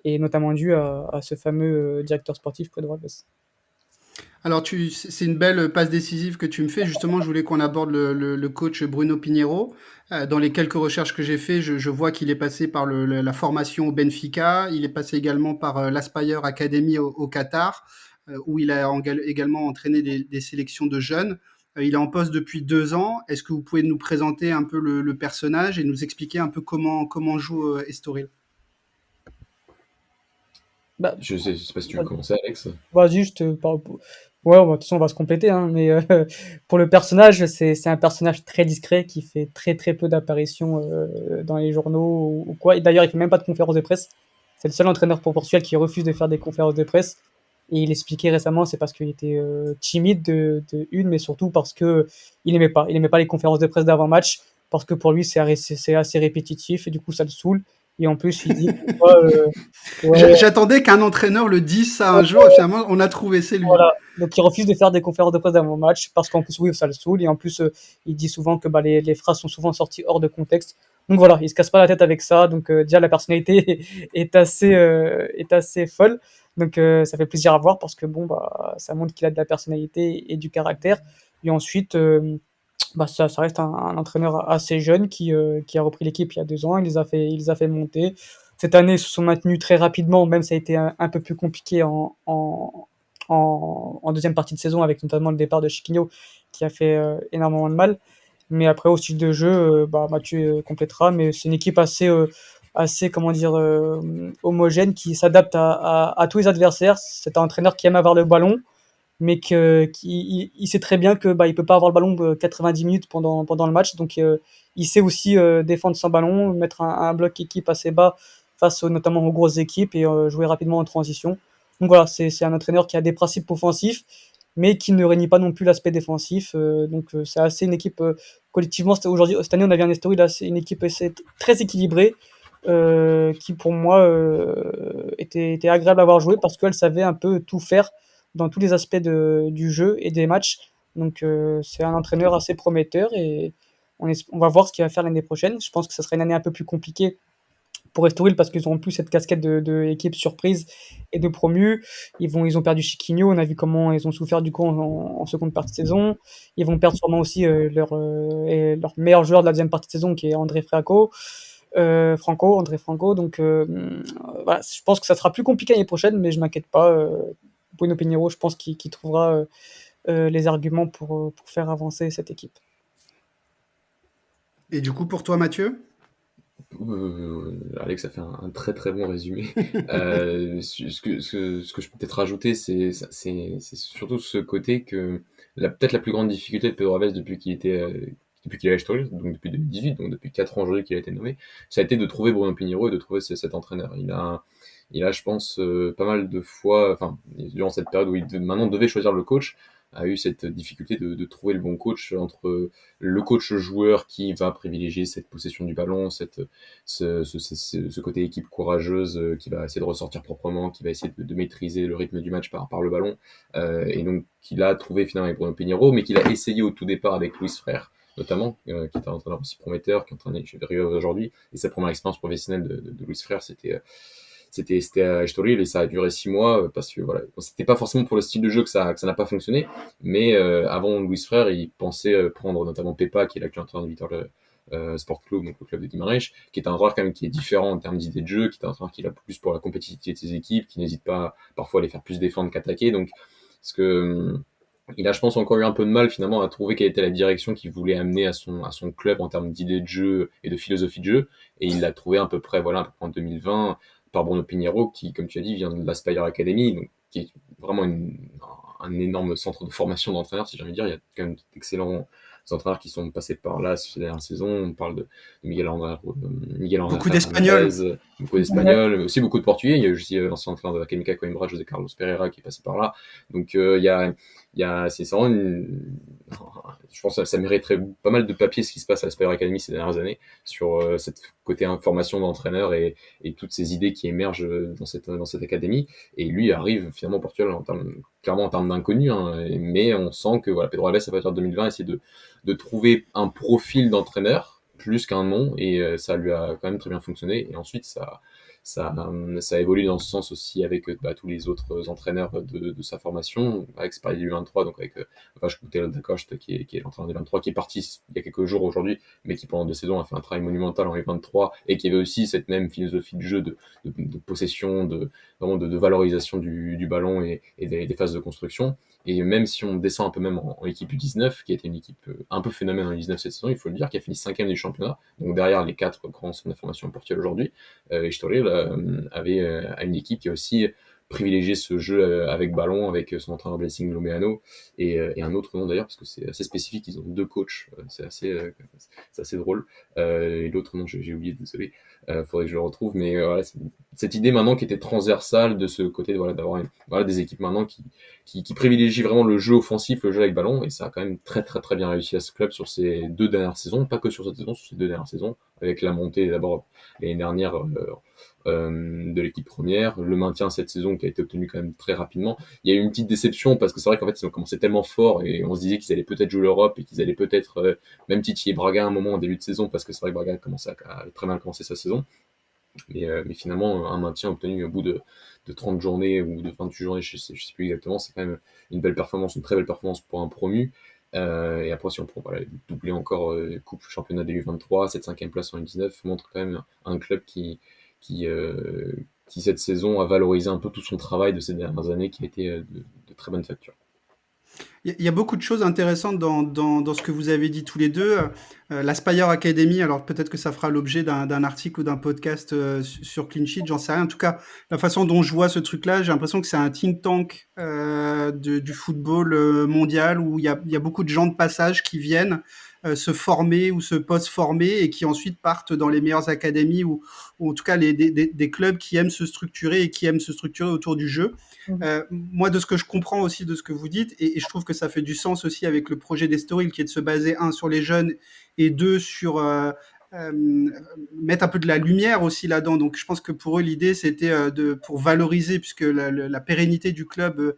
et notamment dû à ce fameux directeur sportif Pedro Alves. Alors, c'est une belle passe décisive que tu me fais. Justement, je voulais qu'on aborde le coach Bruno Pinheiro. Dans les quelques recherches que j'ai fait, je vois qu'il est passé par la formation au Benfica. Il est passé également par l'Aspire Academy au Qatar, où il a également entraîné des sélections de jeunes. Il est en poste depuis 2 ans. Est-ce que vous pouvez nous présenter un peu le personnage et nous expliquer un peu comment joue Estoril? Bah, Je sais pas si tu veux commencer, Alex. vas-y, ouais, de toute façon, on va se compléter, hein, mais pour le personnage, c'est un personnage très discret qui fait très très peu d'apparitions dans les journaux ou quoi. Et d'ailleurs, il fait même pas de conférence de presse. C'est le seul entraîneur pour Portugal qui refuse de faire des conférences de presse. Et il expliquait récemment, c'est parce qu'il était timide de une, mais surtout parce que il aimait pas les conférences de presse d'avant-match, parce que pour lui, c'est assez répétitif et du coup, ça le saoule. Et en plus, il dit parfois, ouais, J'attendais qu'un entraîneur le dise ça un jour et finalement on a trouvé, c'est lui. voilà, donc il refuse de faire des conférences de presse d'avant-match parce qu'en plus, oui, ça le saoule et en plus, il dit souvent que bah, les phrases sont souvent sorties hors de contexte. Donc voilà, il se casse pas la tête avec ça. Donc déjà, la personnalité est assez folle. Donc ça fait plaisir à voir parce que bon, bah, ça montre qu'il a de la personnalité et du caractère. Et ensuite, bah, ça reste un entraîneur assez jeune qui a repris l'équipe il y a 2 ans. Il les a fait monter. cette année se sont maintenus très rapidement, même ça a été un peu plus compliqué en deuxième partie de saison, avec notamment le départ de Chiquinho qui a fait énormément de mal. Mais après, au style de jeu, Mathieu complétera, mais c'est une équipe assez comment dire, homogène qui s'adapte à tous les adversaires. C'est un entraîneur qui aime avoir le ballon, mais il sait très bien que il peut pas avoir le ballon 90 minutes pendant le match, donc il sait aussi défendre son ballon, mettre un bloc équipe assez bas face notamment aux grosses équipes et jouer rapidement en transition. Donc voilà, c'est un entraîneur qui a des principes offensifs, mais qui ne réunit pas non plus l'aspect défensif. C'est assez une équipe collectivement. Aujourd'hui, cette année, on a vu un historique là, c'est une équipe très équilibrée. Qui pour moi était agréable à avoir joué parce qu'elle savait un peu tout faire dans tous les aspects du jeu et des matchs. Donc c'est un entraîneur assez prometteur et on va voir ce qu'il va faire l'année prochaine. Je pense que ce sera une année un peu plus compliquée pour Estoril parce qu'ils n'auront plus cette casquette de équipe surprise et de promu. Ils ont perdu Chiquinho, on a vu comment ils ont souffert du coup en seconde partie de saison. Ils vont perdre sûrement aussi leur meilleur joueur de la deuxième partie de saison qui est André Franco. Donc voilà, je pense que ça sera plus compliqué l'année prochaine, mais je m'inquiète pas. Bruno Pinheiro, je pense qu'il trouvera les arguments pour faire avancer cette équipe. Et du coup, pour toi, Mathieu? Alex a fait un très très bon résumé. Ce que je peux peut-être rajouter, c'est surtout ce côté que peut-être la plus grande difficulté de Pedro Alves depuis qu'il est à Estoril, donc depuis 2018, donc depuis 4 ans aujourd'hui qu'il a été nommé, ça a été de trouver Bruno Pinheiro et de trouver cet entraîneur. Il a, je pense, pas mal de fois, enfin, durant cette période où maintenant devait choisir le coach, a eu cette difficulté de trouver le bon coach entre le coach joueur qui va privilégier cette possession du ballon, ce côté équipe courageuse qui va essayer de ressortir proprement, qui va essayer de maîtriser le rythme du match par le ballon, et donc qu'il a trouvé finalement avec Bruno Pinheiro, mais qu'il a essayé au tout départ avec Luis Frère, notamment, qui est un entraîneur aussi prometteur, qui est entraîné chez Rio aujourd'hui, et sa première expérience professionnelle de Luis Frère, c'était à Estoril et ça a duré 6 mois parce que voilà, c'était pas forcément pour le style de jeu que ça n'a pas fonctionné, mais avant Luis Frère, il pensait prendre notamment Pepa, qui est l'actuel entraîneur du Vitória Sport Club, donc le club de Guimarães, qui est un entraîneur quand même qui est différent en termes d'idées de jeu, qui est un entraîneur qui est là plus pour la compétitivité de ses équipes, qui n'hésite pas parfois à les faire plus défendre qu'attaquer, donc parce que il a, je pense, encore eu un peu de mal finalement à trouver quelle était la direction qu'il voulait amener à son club en termes d'idées de jeu et de philosophie de jeu. Et il l'a trouvé à peu près en 2020 par Bruno Pinheiro, qui, comme tu as dit, vient de l'Aspire Academy, donc qui est vraiment un énorme centre de formation d'entraîneurs, si j'ai envie de dire. Il y a quand même d'excellents entraîneurs qui sont passés par là ces dernières saisons. On parle de Miguel André Beaucoup d'Espagnols. Fernandez, beaucoup d'Espagnols, mais aussi beaucoup de Portugais. Il y a aussi l'ancien entraîneur de l'Académica Coimbra, José Carlos Pereira, qui est passé par là. Donc c'est vraiment je pense que ça mériterait pas mal de papier ce qui se passe à l'Aspire Academy ces dernières années sur cette côté formation d'entraîneur et toutes ces idées qui émergent dans cette académie. Et lui arrive finalement au Portugal clairement en termes d'inconnu, hein, mais on sent que voilà, Pedro Alves à partir de 2020 essaie de trouver un profil d'entraîneur plus qu'un nom, et ça lui a quand même très bien fonctionné. Et ensuite ça évolue dans ce sens aussi avec tous les autres entraîneurs de sa formation, avec Spy du 23, donc avec Vasco Dacoste qui est l'entraîneur des 23, qui est parti il y a quelques jours aujourd'hui, mais qui pendant 2 saisons a fait un travail monumental en U23, et qui avait aussi cette même philosophie de jeu de possession, vraiment de valorisation du ballon et des phases de construction. Et même si on descend un peu même en équipe U19, qui a été une équipe un peu phénomène en U19 cette saison, il faut le dire, qui a fini 5e du championnat, donc derrière les 4 grands centres de formation au Portugal aujourd'hui, Estoril a une équipe qui a aussi privilégié ce jeu avec ballon, avec son entraîneur Blessing Lomeano et un autre nom d'ailleurs, parce que c'est assez spécifique, ils ont 2 coachs, c'est assez drôle. Et l'autre nom, j'ai oublié, désolé, faudrait que je le retrouve, mais voilà, cette idée maintenant qui était transversale de ce côté d'avoir des équipes maintenant qui privilégient vraiment le jeu offensif, le jeu avec ballon, et ça a quand même très très très bien réussi à ce club sur ces 2 dernières saisons, pas que sur cette saison, sur ces 2 dernières saisons, avec la montée d'abord l'année dernière de l'équipe première, le maintien cette saison qui a été obtenu quand même très rapidement. Il y a eu une petite déception parce que c'est vrai qu'en fait ils ont commencé tellement fort et on se disait qu'ils allaient peut-être jouer l'Europe et qu'ils allaient peut-être même titiller Braga à un moment en début de saison, parce que c'est vrai que Braga a très mal commencé sa saison. Mais finalement, un maintien obtenu au bout de 30 journées ou de 28 journées, je sais plus exactement, c'est quand même une belle performance, une très belle performance pour un promu. Et après, si on prend doubler encore Coupe Championnat des U23, cette 5e place en U19 montre quand même un club qui qui cette saison a valorisé un peu tout son travail de ces dernières années qui a été de très bonne facture. Il y a beaucoup de choses intéressantes dans ce que vous avez dit tous les deux. La Spire Academy, alors peut-être que ça fera l'objet d'un article ou d'un podcast sur Clean Sheet, j'en sais rien. En tout cas, la façon dont je vois ce truc-là, j'ai l'impression que c'est un think tank du football mondial où il y a beaucoup de gens de passage qui viennent se former ou se post-former et qui ensuite partent dans les meilleures académies ou en tout cas des clubs qui aiment se structurer et qui aiment se structurer autour du jeu. Moi, de ce que je comprends aussi de ce que vous dites, et je trouve que ça fait du sens aussi avec le projet d'Estoril, qui est de se baser, un, sur les jeunes, et deux, sur mettre un peu de la lumière aussi là-dedans. Donc, je pense que pour eux, l'idée, c'était pour valoriser, puisque la pérennité du club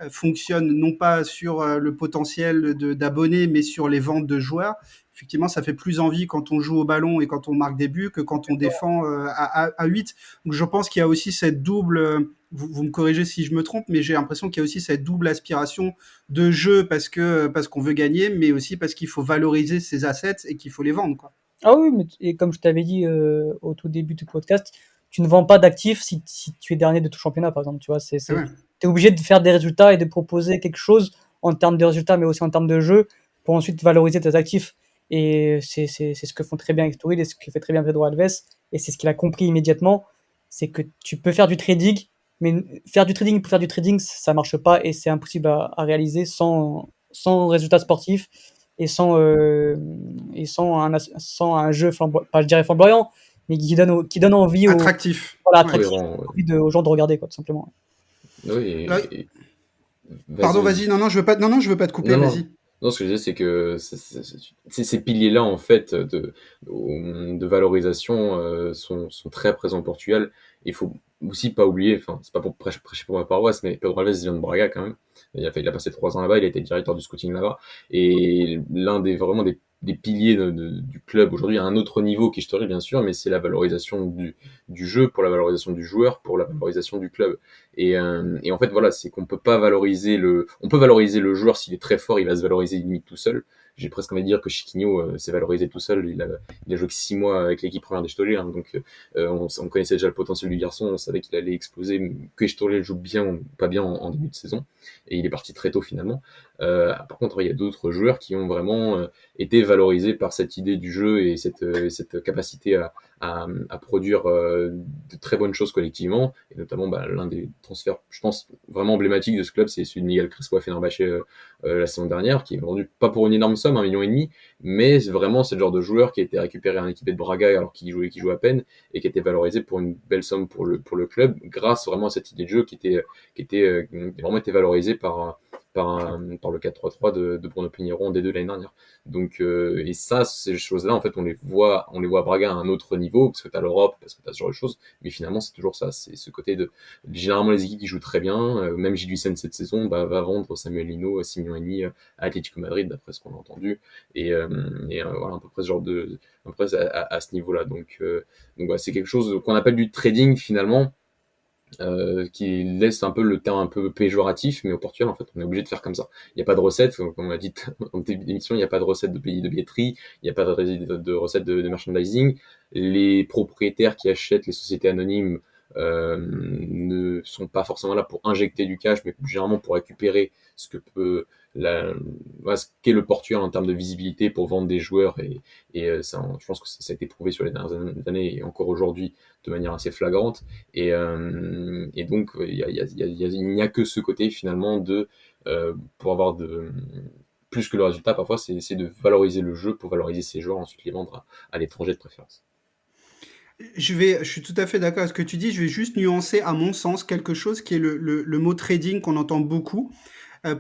fonctionne non pas sur le potentiel d'abonnés, mais sur les ventes de joueurs. Effectivement, ça fait plus envie quand on joue au ballon et quand on marque des buts que quand on défend à 8. Donc, je pense qu'il y a aussi cette double... Vous me corrigez si je me trompe, mais j'ai l'impression qu'il y a aussi cette double aspiration de jeu parce qu'on veut gagner, mais aussi parce qu'il faut valoriser ses assets et qu'il faut les vendre, quoi. Ah oui, et comme je t'avais dit au tout début du podcast, tu ne vends pas d'actifs si tu es dernier de tout championnat, par exemple. Tu vois, C'est vrai. t'es obligé de faire des résultats et de proposer quelque chose en termes de résultats, mais aussi en termes de jeu, pour ensuite valoriser tes actifs. Et c'est ce que font très bien Estoril et ce que fait très bien Pedro Alves. Et c'est ce qu'il a compris immédiatement, c'est que tu peux faire du trading, mais faire du trading pour faire du trading, ça marche pas et c'est impossible à réaliser sans résultats sportifs et sans un jeu pas je dirais flamboyant, mais qui donne envie Attractif. voilà, Ouais. attractif, aux gens de regarder, quoi, tout simplement. Oui, Là, pardon, vas-y. Non, je veux pas te couper, Non, non. vas-y. Non, ce que je disais, c'est que ces piliers-là, en fait, de valorisation sont très présents au Portugal. Il faut aussi pas oublier, enfin, c'est pas pour prêcher pour ma paroisse, mais Pedro Alves vient de Braga quand même. Il a passé 3 ans là-bas, il a été directeur du scouting là-bas. Et l'un vraiment des piliers du club aujourd'hui à un autre niveau qui est historique, bien sûr, mais c'est la valorisation du jeu, pour la valorisation du joueur, pour la valorisation du club. Et en fait, voilà, c'est qu'on peut pas valoriser on peut valoriser le joueur s'il est très fort, il va se valoriser limite tout seul. J'ai presque envie de dire que Chiquinho s'est valorisé tout seul. Il a joué que 6 mois avec l'équipe première d'Estoril, hein, donc on connaissait déjà le potentiel du garçon, on savait qu'il allait exploser, que Estoril joue bien ou pas bien en début de saison, et il est parti très tôt finalement. Par contre, il y a d'autres joueurs qui ont vraiment été valorisés par cette idée du jeu et cette capacité à produire de très bonnes choses collectivement, et notamment l'un des transferts, je pense, vraiment emblématique de ce club, c'est celui de Miguel Crespo à Fenerbahçe la saison dernière, qui est vendu pas pour une énorme somme, 1,5 million, mais vraiment c'est le genre de joueur qui a été récupéré en équipe de Braga alors qu'il jouait à peine, et qui a été valorisé pour une belle somme pour le club, grâce vraiment à cette idée de jeu qui vraiment été valorisée par le 4-3-3 de Bruno Pinheiro en D2 l'année dernière. Donc, et ça, ces choses-là, en fait, on les voit à Braga à un autre niveau, parce que t'as l'Europe, parce que t'as ce genre de choses, mais finalement, c'est toujours ça, c'est ce côté généralement, les équipes qui jouent très bien, même Gilles Vicente cette saison, va vendre Samuel Lino à 6,5 millions à Atlético Madrid, d'après ce qu'on a entendu, et voilà, à peu près ce genre à peu près à ce niveau-là. Donc voilà, c'est quelque chose qu'on appelle du trading, finalement, qui laisse un peu le terme un peu péjoratif, mais au Portugal, en fait, on est obligé de faire comme ça. Il n'y a pas de recette, comme on l'a dit en début d'émission, il n'y a pas de recette de billetterie, il n'y a pas de recette de merchandising. Les propriétaires qui achètent les sociétés anonymes ne sont pas forcément là pour injecter du cash, mais généralement pour récupérer ce que peut ce qu'est le Portugal en termes de visibilité pour vendre des joueurs, et ça, je pense que ça a été prouvé sur les dernières années et encore aujourd'hui de manière assez flagrante, et donc il n'y a que ce côté finalement pour avoir plus que le résultat, parfois c'est de valoriser le jeu pour valoriser ses joueurs, ensuite les vendre à l'étranger de préférence. Je suis tout à fait d'accord avec ce que tu dis. Je vais juste nuancer, à mon sens, quelque chose qui est le mot trading qu'on entend beaucoup.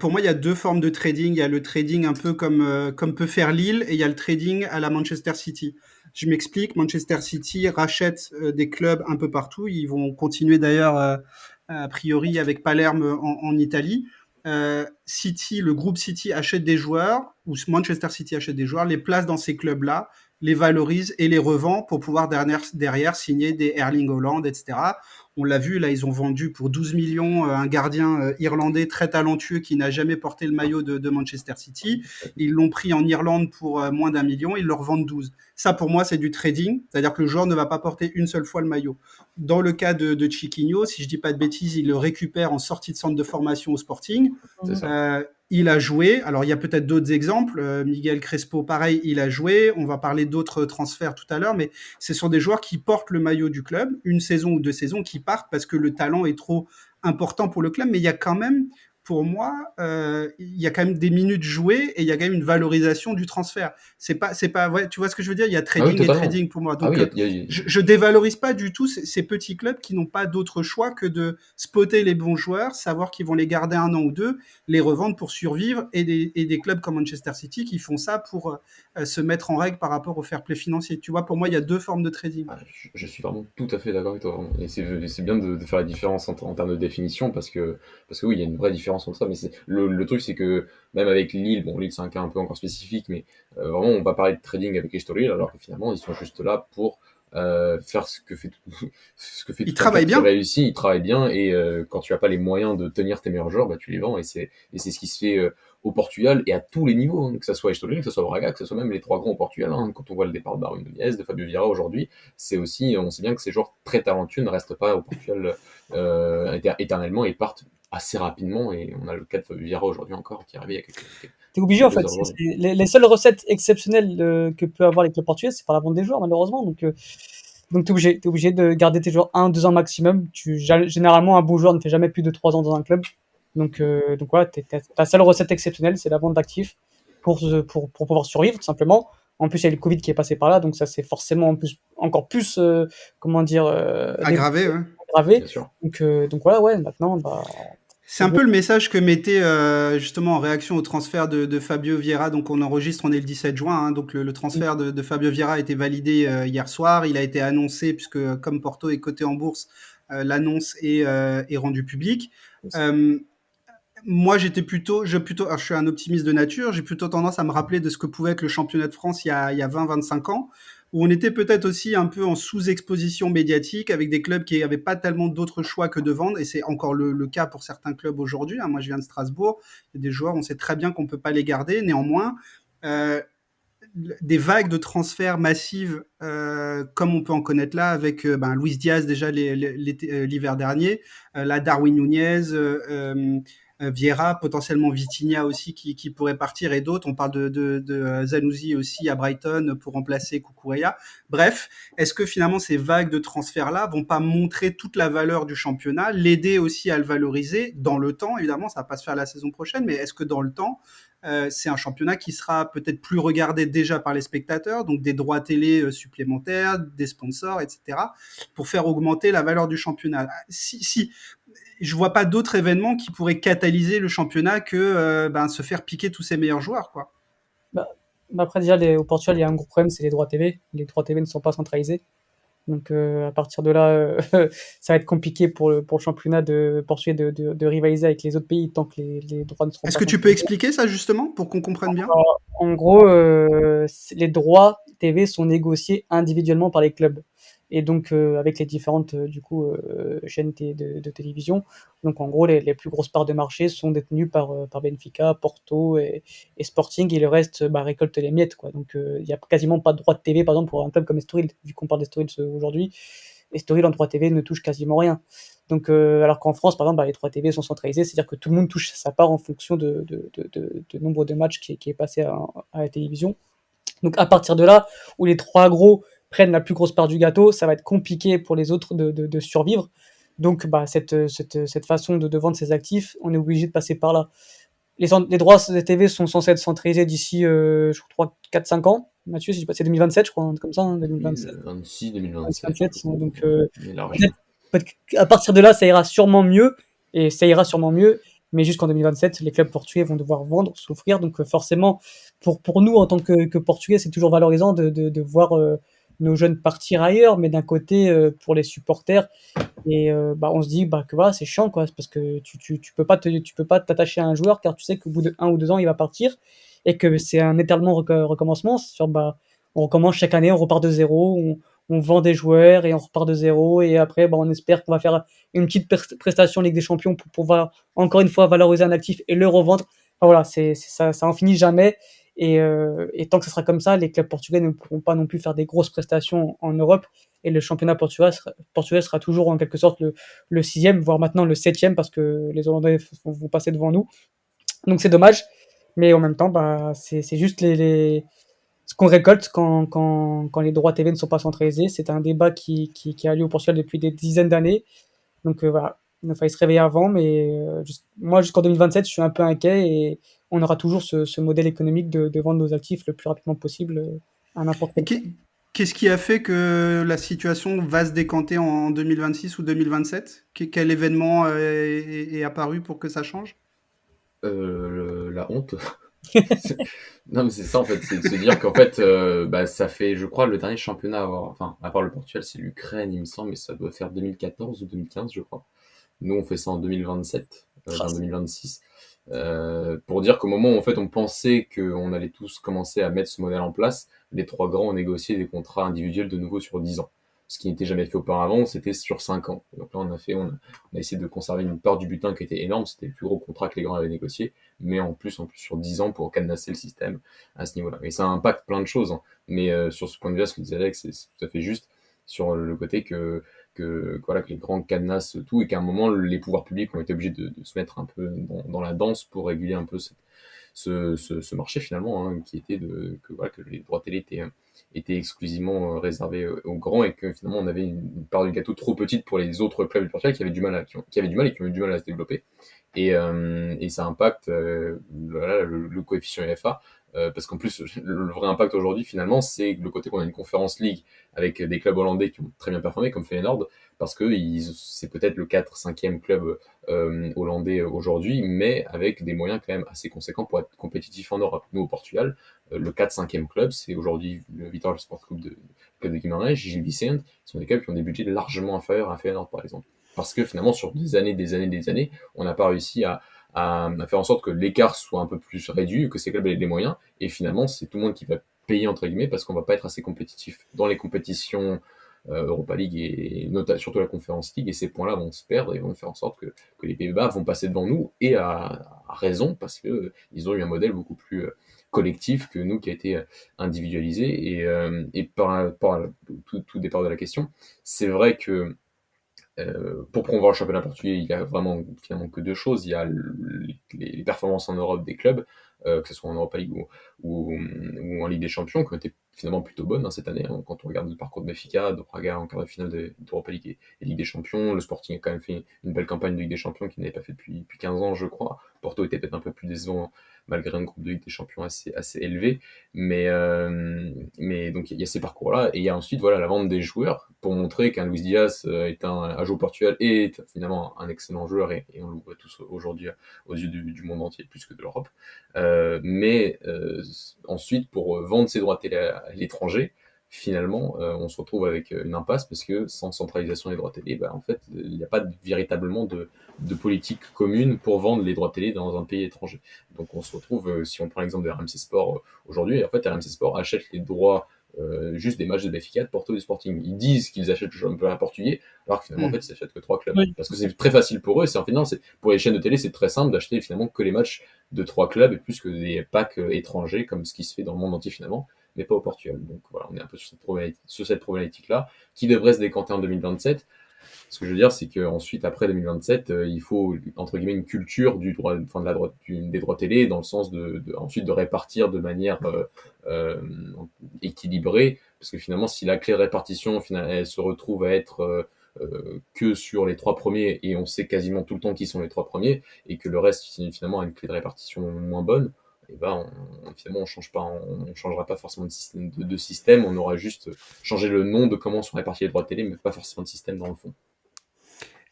Pour moi, il y a deux formes de trading. Il y a le trading un peu comme peut faire Lille, et il y a le trading à la Manchester City. Je m'explique. Manchester City rachète des clubs un peu partout. Ils vont continuer d'ailleurs, a priori, avec Palerme en Italie. City, le groupe City achète des joueurs, ou Manchester City achète des joueurs, les place dans ces clubs-là, les valorise et les revend pour pouvoir derrière signer des Erling Haaland, etc. On l'a vu, là, ils ont vendu pour 12 millions un gardien irlandais très talentueux qui n'a jamais porté le maillot de Manchester City. Ils l'ont pris en Irlande pour moins d'1 million, ils le revendent 12. Ça, pour moi, c'est du trading, c'est-à-dire que le joueur ne va pas porter une seule fois le maillot. Dans le cas de Chiquinho, si je dis pas de bêtises, il le récupère en sortie de centre de formation au Sporting. C'est ça. Il a joué. Alors, il y a peut-être d'autres exemples. Miguel Crespo, pareil, il a joué. On va parler d'autres transferts tout à l'heure, mais ce sont des joueurs qui portent le maillot du club, une saison ou 2 saisons, qui partent parce que le talent est trop important pour le club. Mais il y a quand même, pour moi, il y a quand même des minutes jouées et il y a quand même une valorisation du transfert. C'est pas, ouais, tu vois ce que je veux dire? Il y a Ah oui, trading et totalement. trading pour moi. Ah Donc, oui, il y a- je dévalorise pas du tout ces petits clubs qui n'ont pas d'autre choix que de spotter les bons joueurs, savoir qu'ils vont les garder 1 an ou 2, les revendre pour survivre, et des clubs comme Manchester City qui font ça pour se mettre en règle par rapport au fair play financier. Tu vois, pour moi, il y a 2 formes de trading. Je suis vraiment tout à fait d'accord avec toi, vraiment. Et c'est bien de faire la différence en termes de définition parce que oui, il y a une vraie différence entre ça. Mais le truc, c'est que même avec Lille, bon, Lille, c'est un cas un peu encore spécifique, mais vraiment, on va parler de trading avec Estoril, alors que finalement, ils sont juste là pour faire ce que fait Ils tout un club travaillent qui bien. réussit. Ils travaillent bien et quand tu as pas les moyens de tenir tes meilleurs joueurs, bah, tu les vends. Et c'est ce qui se fait au Portugal et à tous les niveaux, hein, que ce soit Estoril, que ce soit Braga, que ce soit même les trois grands au Portugal, hein. Quand on voit le départ de Darwin Nunez, de Fabio Vieira aujourd'hui, c'est aussi, on sait bien que ces joueurs très talentueux ne restent pas au Portugal éternellement et partent assez rapidement. Et on a le cas de Fabio Vieira aujourd'hui encore qui est arrivé il y a T'es obligé en quelques fait. heures aujourd'hui. Les seules recettes exceptionnelles que peut avoir les clubs portugais, c'est par la vente des joueurs malheureusement. Donc t'es obligé de garder tes joueurs 1-2 ans maximum. Généralement, un bon joueur ne fait jamais plus de 3 ans dans un club. Donc voilà, ta seule recette exceptionnelle, c'est la vente d'actifs pour pouvoir survivre tout simplement. En plus, il y a le Covid qui est passé par là, donc ça c'est forcément encore plus, comment dire, Aggravé, ouais. aggravé. Bien sûr. Donc voilà, ouais, maintenant, bah, C'est un peu le message que mettait justement en réaction au transfert de Fabio Vieira. Donc on enregistre, on est le 17 juin, hein, donc le transfert de Fabio Vieira a été validé hier soir. Il a été annoncé, puisque comme Porto est coté en bourse, l'annonce est rendue publique. Euh, Moi, alors, je suis un optimiste de nature, j'ai plutôt tendance à me rappeler de ce que pouvait être le championnat de France il y a 20-25 ans, où on était peut-être aussi un peu en sous-exposition médiatique, avec des clubs qui n'avaient pas tellement d'autres choix que de vendre, et c'est encore le cas pour certains clubs aujourd'hui, hein. Moi, je viens de Strasbourg, il y a des joueurs, on sait très bien qu'on ne peut pas les garder, néanmoins, euh, des vagues de transferts massives, comme on peut en connaître là, avec Luis Diaz déjà l'hiver dernier, là Darwin Nunez, Vieira, potentiellement Vitinha aussi qui pourrait partir, et d'autres. On parle de Zanouzi aussi à Brighton pour remplacer Cucurella. Bref, est-ce que finalement ces vagues de transferts-là vont pas montrer toute la valeur du championnat, l'aider aussi à le valoriser dans le temps? Évidemment, ça va pas se faire la saison prochaine, mais est-ce que dans le temps, c'est un championnat qui sera peut-être plus regardé déjà par les spectateurs, donc des droits télé supplémentaires, des sponsors, etc., pour faire augmenter la valeur du championnat? Si je vois pas d'autres événements qui pourraient catalyser le championnat que se faire piquer tous ses meilleurs joueurs, quoi. Bah, après, déjà, au Portugal, il y a un gros problème, c'est les droits TV. Les droits TV ne sont pas centralisés. Donc, à partir de là, ça va être compliqué pour le championnat portugais de rivaliser avec les autres pays tant que les droits ne seront Est-ce pas que tu peux centralisés. expliquer ça justement pour qu'on comprenne bien? En gros, les droits TV sont négociés individuellement par les clubs. Et donc, avec les différentes du coup, chaînes de télévision. Donc, en gros, les plus grosses parts de marché sont détenues par Benfica, Porto et Sporting, et le reste récolte les miettes, quoi. Donc, il n'y a quasiment pas de droit de TV, par exemple, pour un club comme Estoril, vu qu'on parle d'Estoril aujourd'hui. Estoril en droit TV ne touche quasiment rien. Donc, alors qu'en France, par exemple, les droits TV sont centralisés, c'est-à-dire que tout le monde touche sa part en fonction de nombre de matchs qui est passé à la télévision. Donc, à partir de là, où les trois gros prennent la plus grosse part du gâteau, ça va être compliqué pour les autres de survivre. Donc, cette façon de vendre ses actifs, on est obligé de passer par là. Les droits de TV sont censés être centralisés d'ici, je crois, 4-5 ans. Mathieu, si je dis pas, c'est 2027, je crois, un truc comme ça, hein, 2027. 2026, 2027. 2027, donc, Mais large. à partir de là, ça ira sûrement mieux, mais jusqu'en 2027, les clubs portugais vont devoir vendre, souffrir, donc forcément, pour nous, en tant que Portugais, c'est toujours valorisant de voir nos jeunes partir ailleurs, mais d'un côté, pour les supporters, on se dit que voilà, c'est chiant, quoi, parce que tu peux pas t'attacher à un joueur, car tu sais qu'au bout de 1 ou 2 ans, il va partir, et que c'est un éternel recommencement, on recommence chaque année, on repart de zéro, on vend des joueurs et on repart de zéro. Et après, on espère qu'on va faire une petite prestation Ligue des Champions pour pouvoir encore une fois valoriser un actif et le revendre. Enfin, voilà, ça en finit jamais. Et tant que ce sera comme ça, les clubs portugais ne pourront pas non plus faire des grosses prestations en Europe. Et le championnat portugais sera toujours en quelque sorte le sixième, voire maintenant le septième, parce que les Hollandais vont passer devant nous. Donc c'est dommage. Mais en même temps, c'est juste ce qu'on récolte quand les droits TV ne sont pas centralisés. C'est un débat qui a lieu au Portugal depuis des dizaines d'années. Donc voilà, il a fallu se réveiller avant, mais moi jusqu'en 2027, je suis un peu inquiet et on aura toujours ce modèle économique de vendre nos actifs le plus rapidement possible à n'importe Et quel prix. qu'est-ce qui a fait que la situation va se décanter en 2026 ou 2027? Quel événement est apparu pour que ça change? La honte. Non, mais c'est ça en fait, c'est de se dire qu'en fait, ça fait, je crois, le dernier championnat à avoir, enfin, à part le Portugal, c'est l'Ukraine, il me semble, mais ça doit faire 2014 ou 2015, je crois. Nous, on fait ça en 2027, enfin 2026. Pour dire qu'au moment où en fait on pensait qu'on allait tous commencer à mettre ce modèle en place, les trois grands ont négocié des contrats individuels de nouveau sur 10 ans. Ce qui n'était jamais fait auparavant, c'était sur 5 ans. Donc là, on a essayé de conserver une part du butin qui était énorme, c'était le plus gros contrat que les grands avaient négocié, mais en plus sur 10 ans pour cadenasser le système à ce niveau-là. Et ça impacte plein de choses, hein. Mais sur ce point de vue-là, ce que disait Alex, c'est tout à fait juste sur le côté voilà, que les grands cadenassent tout et qu'à un moment, les pouvoirs publics ont été obligés de se mettre un peu dans la danse pour réguler un peu ce marché finalement, hein, qui était voilà, que les droits télé étaient exclusivement réservés aux grands et que finalement on avait une part du gâteau trop petite pour les autres clubs du Portugal qui avaient du mal qui avaient du mal et qui ont eu du mal à se développer. Et ça impacte voilà, le coefficient FA. Parce qu'en plus, le vrai impact aujourd'hui, finalement, c'est le côté qu'on a une conférence league avec des clubs hollandais qui ont très bien performé, comme Feyenoord, parce que c'est peut-être le 4-5e club hollandais aujourd'hui, mais avec des moyens quand même assez conséquents pour être compétitif en Europe. Nous, au Portugal, le 4-5e club, c'est aujourd'hui le Vitória Sport Club de Guimarães, Gil Vicente, ce sont des clubs qui ont des budgets largement inférieurs à Feyenoord, par exemple. Parce que finalement, sur des années, on n'a pas réussi à faire en sorte que l'écart soit un peu plus réduit, que ces clubs aient des moyens, et finalement, c'est tout le monde qui va payer, entre guillemets, parce qu'on va pas être assez compétitif dans les compétitions Europa League et surtout la Conference League, et ces points-là vont se perdre et vont faire en sorte que les Pays-Bas vont passer devant nous, et à raison, parce que ils ont eu un modèle beaucoup plus collectif que nous qui a été individualisé, et par tout départ de la question, c'est vrai que pour promouvoir le championnat portugais, il y a vraiment finalement que deux choses. Il y a les performances en Europe des clubs, que ce soit en Europa League ou en Ligue des Champions, qui ont été finalement plutôt bonnes, hein, cette année, hein. Quand on regarde le parcours de Benfica, de Braga en quart de finale d'Europa League et Ligue des Champions, le Sporting a quand même fait une belle campagne de Ligue des Champions qu'il n'avait pas fait depuis 15 ans, je crois. Porto était peut-être un peu plus décevant malgré un groupe de Ligue des Champions assez élevé. Mais donc il y a ces parcours-là, et il y a ensuite voilà, la vente des joueurs pour montrer qu'un Luis Diaz est un joueur au Portugal et est finalement un excellent joueur, et on le voit tous aujourd'hui aux yeux du monde entier, plus que de l'Europe. Ensuite, pour vendre ses droits télé à l'étranger, finalement, on se retrouve avec une impasse parce que sans centralisation des droits télé, en fait, il n'y a pas véritablement de politique commune pour vendre les droits télé dans un pays étranger. Donc on se retrouve, si on prend l'exemple de RMC Sport aujourd'hui, en fait, RMC Sport achète les droits juste des matchs de Benfica, de Porto et de Sporting. Ils disent qu'ils achètent le championnat portugais, alors que finalement, en fait, ils achètent que 3 clubs. Oui. Parce que c'est très facile pour eux, et pour les chaînes de télé, c'est très simple d'acheter finalement que les matchs de 3 clubs et plus que des packs étrangers, comme ce qui se fait dans le monde entier finalement, mais pas au Portugal. Donc voilà, on est un peu sur cette problématique-là, qui devrait se décanter en 2027. Ce que je veux dire, c'est qu'ensuite, après 2027, il faut, entre guillemets, une culture du droit, enfin, des droits télé, dans le sens ensuite de répartir de manière euh, équilibrée, parce que finalement, si la clé de répartition, elle se retrouve à être que sur les 3 premiers, et on sait quasiment tout le temps qui sont les 3 premiers, et que le reste, finalement, a une clé de répartition moins bonne, et finalement, on changera pas forcément de système, on aura juste changé le nom de comment sont répartis les droits télé, mais pas forcément de système dans le fond.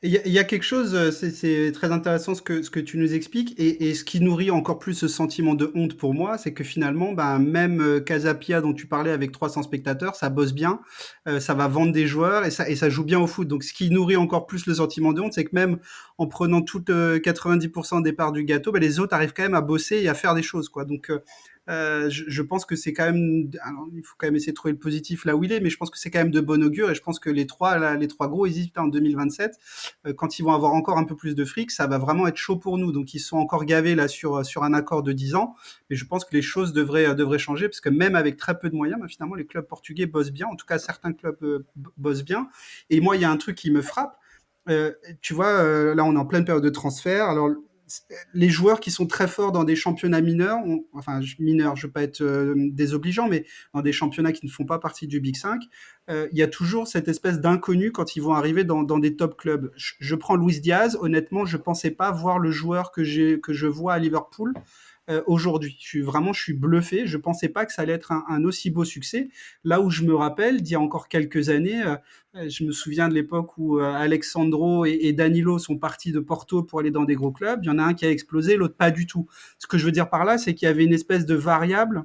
Il y a quelque chose, c'est très intéressant ce que tu nous expliques, et ce qui nourrit encore plus ce sentiment de honte pour moi, c'est que finalement, même Casapia dont tu parlais avec 300 spectateurs, ça bosse bien, ça va vendre des joueurs et ça joue bien au foot. Donc ce qui nourrit encore plus le sentiment de honte, c'est que même en prenant toutes 90% des parts du gâteau, les autres arrivent quand même à bosser et à faire des choses, quoi. Donc Je pense que c'est quand même, alors, il faut quand même essayer de trouver le positif là où il est, mais je pense que c'est quand même de bon augure et je pense que les trois, là, les trois gros Égyptiens en 2027, quand ils vont avoir encore un peu plus de fric, ça va vraiment être chaud pour nous. Donc ils sont encore gavés là sur un accord de 10 ans, mais je pense que les choses devraient changer parce que même avec très peu de moyens, bah, finalement les clubs portugais bossent bien. En tout cas, certains clubs bossent bien. Et moi, il y a un truc qui me frappe. Tu vois, là, on est en pleine période de transfert. Alors, les joueurs qui sont très forts dans des championnats mineurs, enfin mineurs, je ne veux pas être désobligeant, mais dans des championnats qui ne font pas partie du Big 5, il y a toujours cette espèce d'inconnu quand ils vont arriver dans des top clubs. Je prends Luis Diaz, honnêtement, je ne pensais pas voir le joueur que je vois à Liverpool aujourd'hui. Je suis bluffé. Je pensais pas que ça allait être un aussi beau succès. Là où je me rappelle, d'il y a encore quelques années, je me souviens de l'époque où Alexandro et Danilo sont partis de Porto pour aller dans des gros clubs. Il y en a un qui a explosé, l'autre pas du tout. Ce que je veux dire par là, c'est qu'il y avait une espèce de variable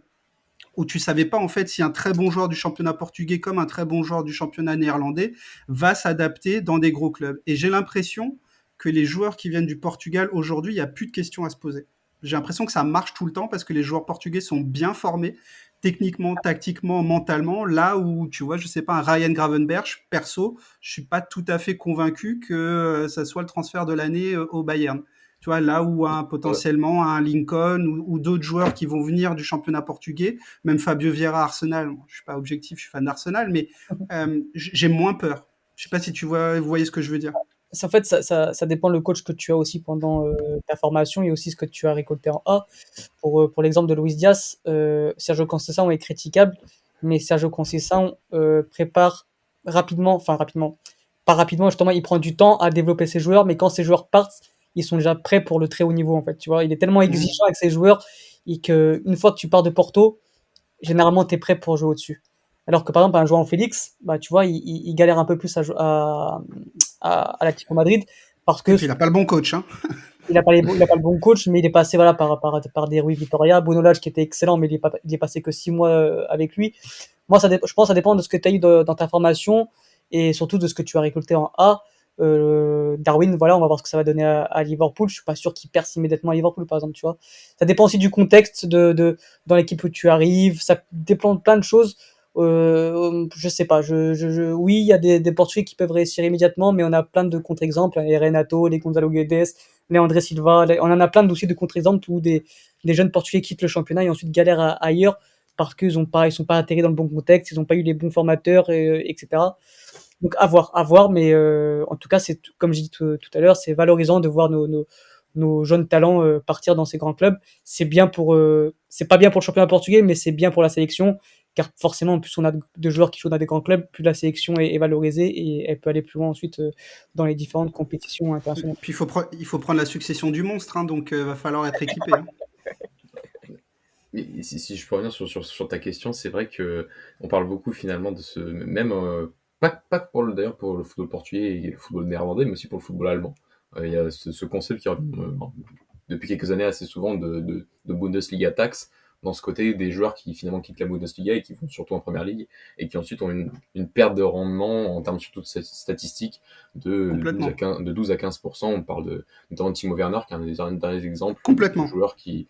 où tu savais pas en fait si un très bon joueur du championnat portugais comme un très bon joueur du championnat néerlandais va s'adapter dans des gros clubs. Et j'ai l'impression que les joueurs qui viennent du Portugal aujourd'hui, il n'y a plus de questions à se poser. J'ai l'impression que ça marche tout le temps parce que les joueurs portugais sont bien formés, techniquement, tactiquement, mentalement. Là où, tu vois, je sais pas, un Ryan Gravenberch, perso, je suis pas tout à fait convaincu que ça soit le transfert de l'année au Bayern. Tu vois, là où Ouais. potentiellement un Lincoln ou d'autres joueurs qui vont venir du championnat portugais, même Fabio Vieira, Arsenal, bon, je suis pas objectif, je suis fan d'Arsenal, mais j'ai moins peur. Je sais pas si vous voyez ce que je veux dire. En fait, ça dépend le coach que tu as aussi pendant ta formation et aussi ce que tu as récolté en A. Pour l'exemple de Luis Diaz, Sergio Conceição est critiquable, mais Sergio Conceição prépare rapidement, enfin rapidement, pas rapidement, justement, il prend du temps à développer ses joueurs, mais quand ses joueurs partent, ils sont déjà prêts pour le très haut niveau, en fait. Tu vois, il est tellement Mmh. exigeant avec ses joueurs et qu'une fois que tu pars de Porto, généralement, tu es prêt pour jouer au-dessus. Alors que par exemple, un joueur en Félix, bah, tu vois, il galère un peu plus à l'Atlético Madrid parce Et que puis il a pas le bon coach, hein. il a pas le bon coach, mais il est passé voilà, par des Rui Vitoria, Bruno Lage qui était excellent, mais il est passé que 6 mois avec lui. Moi, je pense que ça dépend de ce que tu as eu dans ta formation et surtout de ce que tu as récolté en A. Darwin, voilà, on va voir ce que ça va donner à Liverpool. Je suis pas sûr qu'il perce immédiatement à Liverpool, par exemple, tu vois. Ça dépend aussi du contexte dans l'équipe où tu arrives. Ça dépend de plein de choses. Je sais pas. Oui, il y a des Portugais qui peuvent réussir immédiatement, mais on a plein de contre-exemples. Les Renato, les Gonzalo Guedes, les André Silva. On en a plein aussi de contre-exemples où des jeunes Portugais quittent le championnat et ensuite galèrent ailleurs parce ils sont pas atterris dans le bon contexte, ils ont pas eu les bons formateurs, etc. Donc à voir, mais en tout cas, comme j'ai dit tout à l'heure, c'est valorisant de voir nos jeunes talents partir dans ces grands clubs. C'est pas bien pour le championnat portugais, mais c'est bien pour la sélection, car forcément, plus on a de joueurs qui jouent dans des grands clubs, plus la sélection est valorisée et elle peut aller plus loin ensuite dans les différentes compétitions internationales. Puis il faut prendre la succession du monstre, hein, donc va falloir être équipé, hein. Mais si je peux revenir sur ta question, c'est vrai que on parle beaucoup finalement de ce même pas pour d'ailleurs pour le football portugais et le football néerlandais, mais aussi pour le football allemand. Il y a ce concept qui revient depuis quelques années assez souvent de Bundesliga tax, dans ce côté des joueurs qui finalement quittent la Bundesliga et qui vont surtout en première ligue et qui ensuite ont une perte de rendement en termes surtout de statistiques Complètement. De 12 à 15%. On parle notamment de Timo Werner qui est un des derniers exemples de Complètement. joueurs qui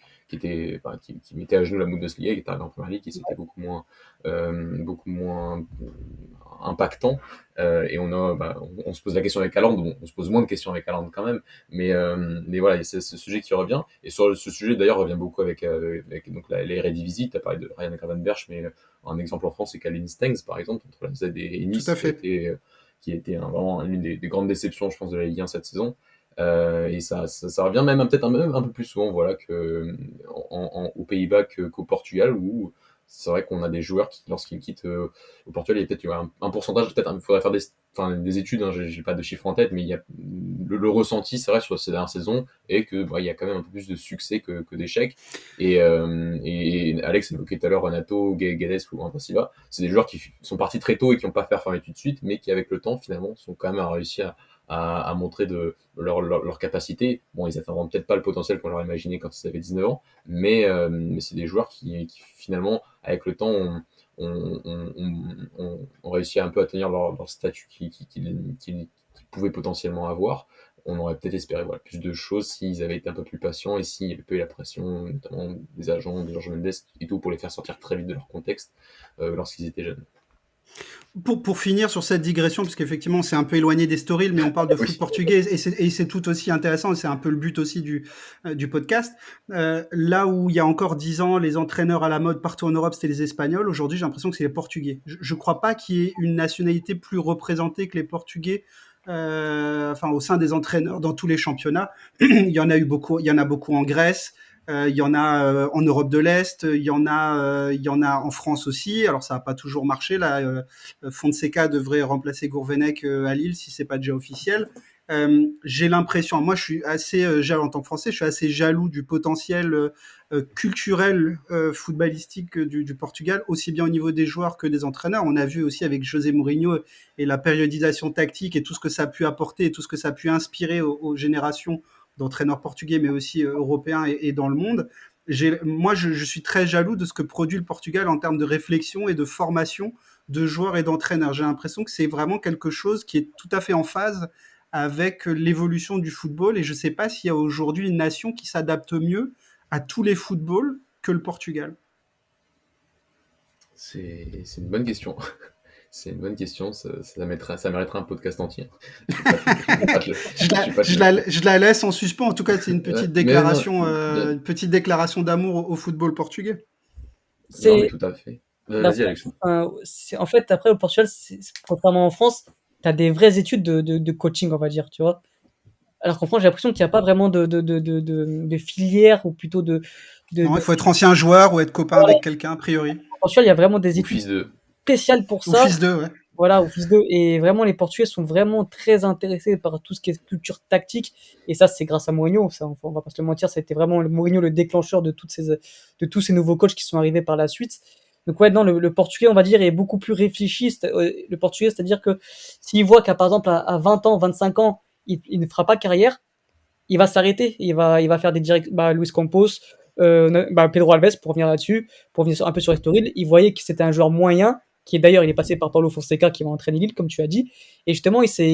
mettait à genoux la Bundesliga et qui est arrivé en première ligue et c'était beaucoup moins impactant. Et on se pose la question avec Haaland, bon, on se pose moins de questions avec Haaland quand même, mais voilà, c'est ce sujet qui revient. Et sur ce sujet d'ailleurs revient beaucoup avec donc les Eredivisie. Tu as parlé de Ryan Gravenberch, mais un exemple en France c'est Calvin Stengs par exemple entre la Z et Tout Nice à fait. qui a été vraiment l'une des grandes déceptions je pense de la Ligue 1 cette saison. Et ça revient même peut-être même un peu plus souvent voilà, aux Pays-Bas qu'au Portugal, où c'est vrai qu'on a des joueurs qui, lorsqu'ils quittent au Portugal, il y a peut-être un pourcentage, peut-être il faudrait faire des études, hein, j'ai pas de chiffres en tête, mais il y a le ressenti, c'est vrai, sur ces dernières saisons, et que il y a quand même un peu plus de succès que d'échecs. Et Alex évoquait tout à l'heure Renato, Guedes ou André Silva, c'est des joueurs qui sont partis très tôt et qui n'ont pas performé tout de suite, mais qui avec le temps finalement sont quand même réussi à montrer leur capacité. Bon, ils n'atteindront peut-être pas le potentiel qu'on leur imaginait quand ils avaient 19 ans, mais c'est des joueurs qui finalement, avec le temps, ont réussi un peu à tenir leur statut qu'ils pouvaient potentiellement avoir. on aurait peut-être espéré plus de choses s'ils avaient été un peu plus patients et s'il n'y avait pas eu la pression, notamment des agents, de Jorge Mendes et tout, pour les faire sortir très vite de leur contexte lorsqu'ils étaient jeunes. Pour finir sur cette digression, parce qu'effectivement, on s'est un peu éloigné des stories, mais on parle de foot Oui. portugais, et c'est tout aussi intéressant, et c'est un peu le but aussi du podcast. Là où il y a encore 10 ans, les entraîneurs à la mode partout en Europe, c'était les Espagnols. Aujourd'hui, j'ai l'impression que c'est les Portugais. Je crois pas qu'il y ait une nationalité plus représentée que les Portugais, au sein des entraîneurs dans tous les championnats. Il y en a eu beaucoup, il y en a beaucoup en Grèce. Il y en a en Europe de l'Est, il y en a en France aussi. Alors ça n'a pas toujours marché. Là, Fonseca devrait remplacer Gourvenec à Lille si c'est pas déjà officiel. J'ai l'impression, moi je suis assez jaloux en tant que Français, je suis assez jaloux du potentiel culturel footballistique du Portugal, aussi bien au niveau des joueurs que des entraîneurs. On a vu aussi avec José Mourinho et la périodisation tactique et tout ce que ça a pu apporter et tout ce que ça a pu inspirer aux générations d'entraîneurs portugais, mais aussi européens et dans le monde. Moi, je suis très jaloux de ce que produit le Portugal en termes de réflexion et de formation de joueurs et d'entraîneurs. J'ai l'impression que c'est vraiment quelque chose qui est tout à fait en phase avec l'évolution du football. Et je ne sais pas s'il y a aujourd'hui une nation qui s'adapte mieux à tous les footballs que le Portugal. C'est une bonne question. C'est une bonne question, ça mériterait un podcast entier. Je la laisse en suspens. En tout cas, c'est une petite déclaration, bien. une petite déclaration d'amour au football portugais. Non, mais C'est tout à fait. la Vas-y, Alex. en fait, après, au Portugal, contrairement en France, tu as des vraies études de coaching, on va dire, tu vois. Alors qu'en France, j'ai l'impression qu'il n'y a pas vraiment de filière, ou plutôt Non, il de- faut être ancien joueur ou être copain voilà. avec quelqu'un, a priori. Au Portugal, il y a vraiment des Ou études fils de. spéciales pour Ou ça. fils d'eux, ouais. Voilà, au fils d'eux. Et vraiment, les Portugais sont vraiment très intéressés par tout ce qui est culture tactique. Et ça, c'est grâce à Mourinho. Ça, on va pas se le mentir, ça a été vraiment Mourinho le déclencheur de tous ces nouveaux coachs qui sont arrivés par la suite. Donc ouais, non, le Portugais, on va dire, est beaucoup plus réfléchi. Le Portugais, c'est-à-dire que s'il voit qu'à, par exemple, à 20 ans, 25 ans, il ne fera pas carrière, il va s'arrêter. Il va faire des directs. Luis Campos, Pedro Alves, pour revenir là-dessus, pour revenir un peu sur Estoril, il voyait que c'était un joueur moyen, qui est d'ailleurs, il est passé par Paulo Fonseca, qui va entraîner Lille, comme tu as dit. Et justement, il s'est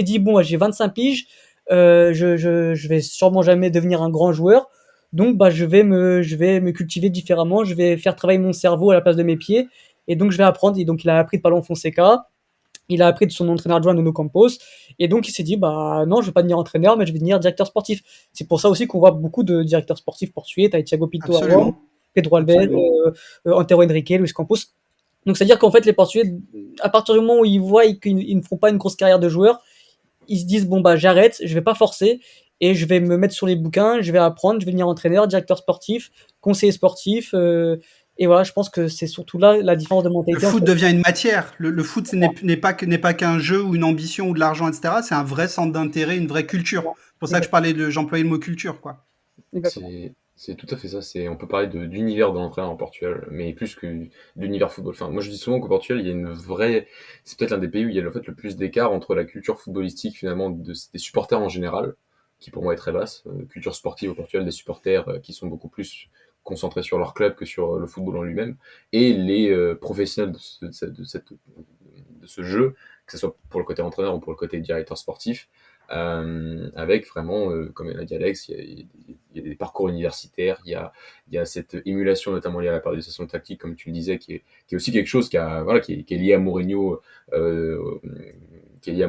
dit, bon, j'ai 25 piges, je vais sûrement jamais devenir un grand joueur. Donc, je vais me cultiver différemment, je vais faire travailler mon cerveau à la place de mes pieds. Et donc, je vais apprendre. Et donc, il a appris de Paulo Fonseca. Il a appris de son entraîneur adjoint Nuno Campos. Et donc, il s'est dit, bah non, je vais pas devenir entraîneur, mais je vais devenir directeur sportif. C'est pour ça aussi qu'on voit beaucoup de directeurs sportifs portugais. Tu as Thiago Pinto à Rome, Absolument. Pedro Alves, Absolument. Antero Henrique, Luis Campos. Donc, c'est-à-dire qu'en fait, les Portugais, à partir du moment où ils voient qu'ils ne font pas une grosse carrière de joueur, ils se disent, bon, bah j'arrête, je vais pas forcer, et je vais me mettre sur les bouquins, je vais apprendre, je vais devenir entraîneur, directeur sportif, conseiller sportif. Et voilà, je pense que c'est surtout là la différence de Le mentalité foot entre. devient une matière. Le foot n'est pas qu'un jeu ou une ambition ou de l'argent, etc. C'est un vrai centre d'intérêt, une vraie culture. C'est pour ça que j'employais le mot culture, quoi. Exactement. C'est tout à fait ça. On peut parler d'univers de l'entraîneur en Portugal, mais plus que d'univers football. Enfin, moi, je dis souvent qu'au Portugal, il y a une vraie. C'est peut-être l'un des pays où il y a en fait le plus d'écart entre la culture footballistique finalement des supporters en général, qui pour moi est très basse. Culture sportive au Portugal, des supporters qui sont beaucoup plus concentrés sur leur club que sur le football en lui-même, et les professionnels de ce jeu, que ce soit pour le côté entraîneur ou pour le côté directeur sportif, avec vraiment, comme l'a dit Alex, il y a des parcours universitaires, il y a cette émulation notamment liée à la périodisation tactique, comme tu le disais, qui est aussi quelque chose qui est lié à Mourinho, mais qui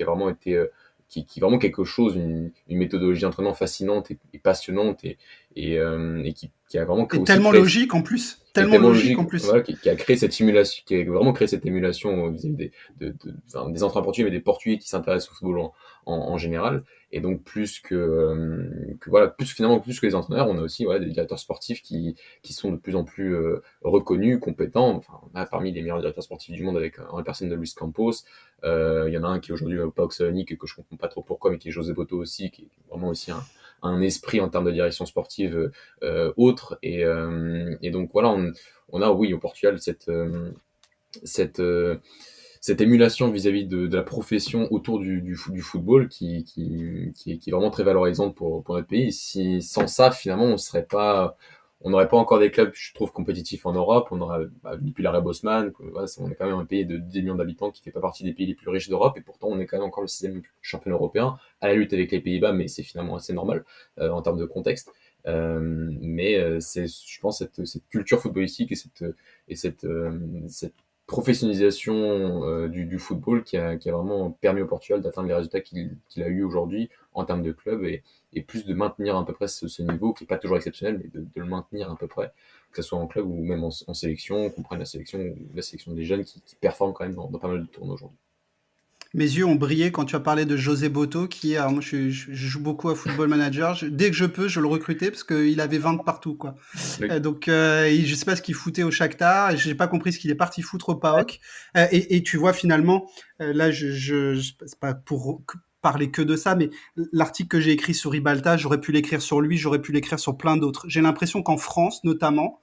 a vraiment été qui est vraiment quelque chose, une méthodologie d'entraînement fascinante et passionnante et qui a vraiment Et aussi tellement créé logique en plus. qui est Tellement tellement logique logique, en plus. voilà, qui a créé cette simulation, qui a vraiment créé cette émulation vis-à-vis des entraîneurs portugais, mais des Portugais qui s'intéressent au football en général. Et donc voilà, plus que les entraîneurs, on a aussi des directeurs sportifs qui sont de plus en plus reconnus, compétents. Enfin, on a parmi les meilleurs directeurs sportifs du monde avec en personne de Luis Campos. Il y en a un qui est aujourd'hui au PAOK Salonique et que je comprends pas trop pourquoi, mais qui est José Boto aussi, qui est vraiment aussi un esprit en termes de direction sportive autre. Et donc voilà, on a oui au Portugal cette, euh, cette émulation vis-à-vis de la profession autour du football qui est vraiment très valorisante pour notre pays. Sans ça, finalement, on n'aurait pas encore des clubs, je trouve, compétitifs en Europe. On aurait, depuis l'arrêt Bosman, voilà, on est quand même un pays de 10 millions d'habitants qui fait pas partie des pays les plus riches d'Europe, et pourtant on est quand même encore le 6e championnat européen, à la lutte avec les Pays-Bas, mais c'est finalement assez normal en termes de contexte. Mais c'est, je pense, cette culture footballistique et cette professionnalisation du football qui a vraiment permis au Portugal d'atteindre les résultats qu'il a eu aujourd'hui en termes de club, et plus de maintenir à peu près ce niveau qui n'est pas toujours exceptionnel, mais de le maintenir à peu près, que ce soit en club ou même en sélection, qu'on prenne la sélection des jeunes qui performent quand même dans pas mal de tournois aujourd'hui. Mes yeux ont brillé quand tu as parlé de José Boto, qui, alors moi je joue beaucoup à Football Manager. Dès que je peux, je le recrutais parce qu'il avait 20 partout, quoi. Oui. Donc, je sais pas ce qu'il foutait au Shakhtar, et j'ai pas compris ce qu'il est parti foutre au PAOK. Et tu vois finalement, là, c'est pas pour parler que de ça, mais l'article que j'ai écrit sur Ribalta, j'aurais pu l'écrire sur lui, j'aurais pu l'écrire sur plein d'autres. J'ai l'impression qu'en France, notamment,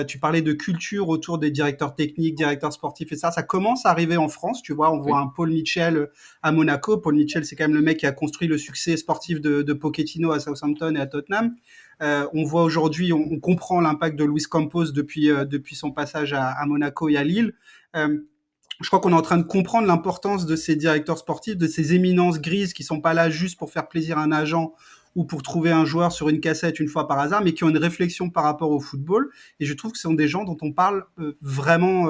tu parlais de culture autour des directeurs techniques, directeurs sportifs et ça commence à arriver en France. Tu vois, on voit un Paul Mitchell à Monaco. Paul Mitchell, c'est quand même le mec qui a construit le succès sportif de Pochettino à Southampton et à Tottenham. On voit aujourd'hui, on comprend l'impact de Luis Campos depuis son passage à Monaco et à Lille. Je crois qu'on est en train de comprendre l'importance de ces directeurs sportifs, de ces éminences grises qui sont pas là juste pour faire plaisir à un agent ou pour trouver un joueur sur une cassette une fois par hasard, mais qui ont une réflexion par rapport au football. Et je trouve que ce sont des gens dont on parle vraiment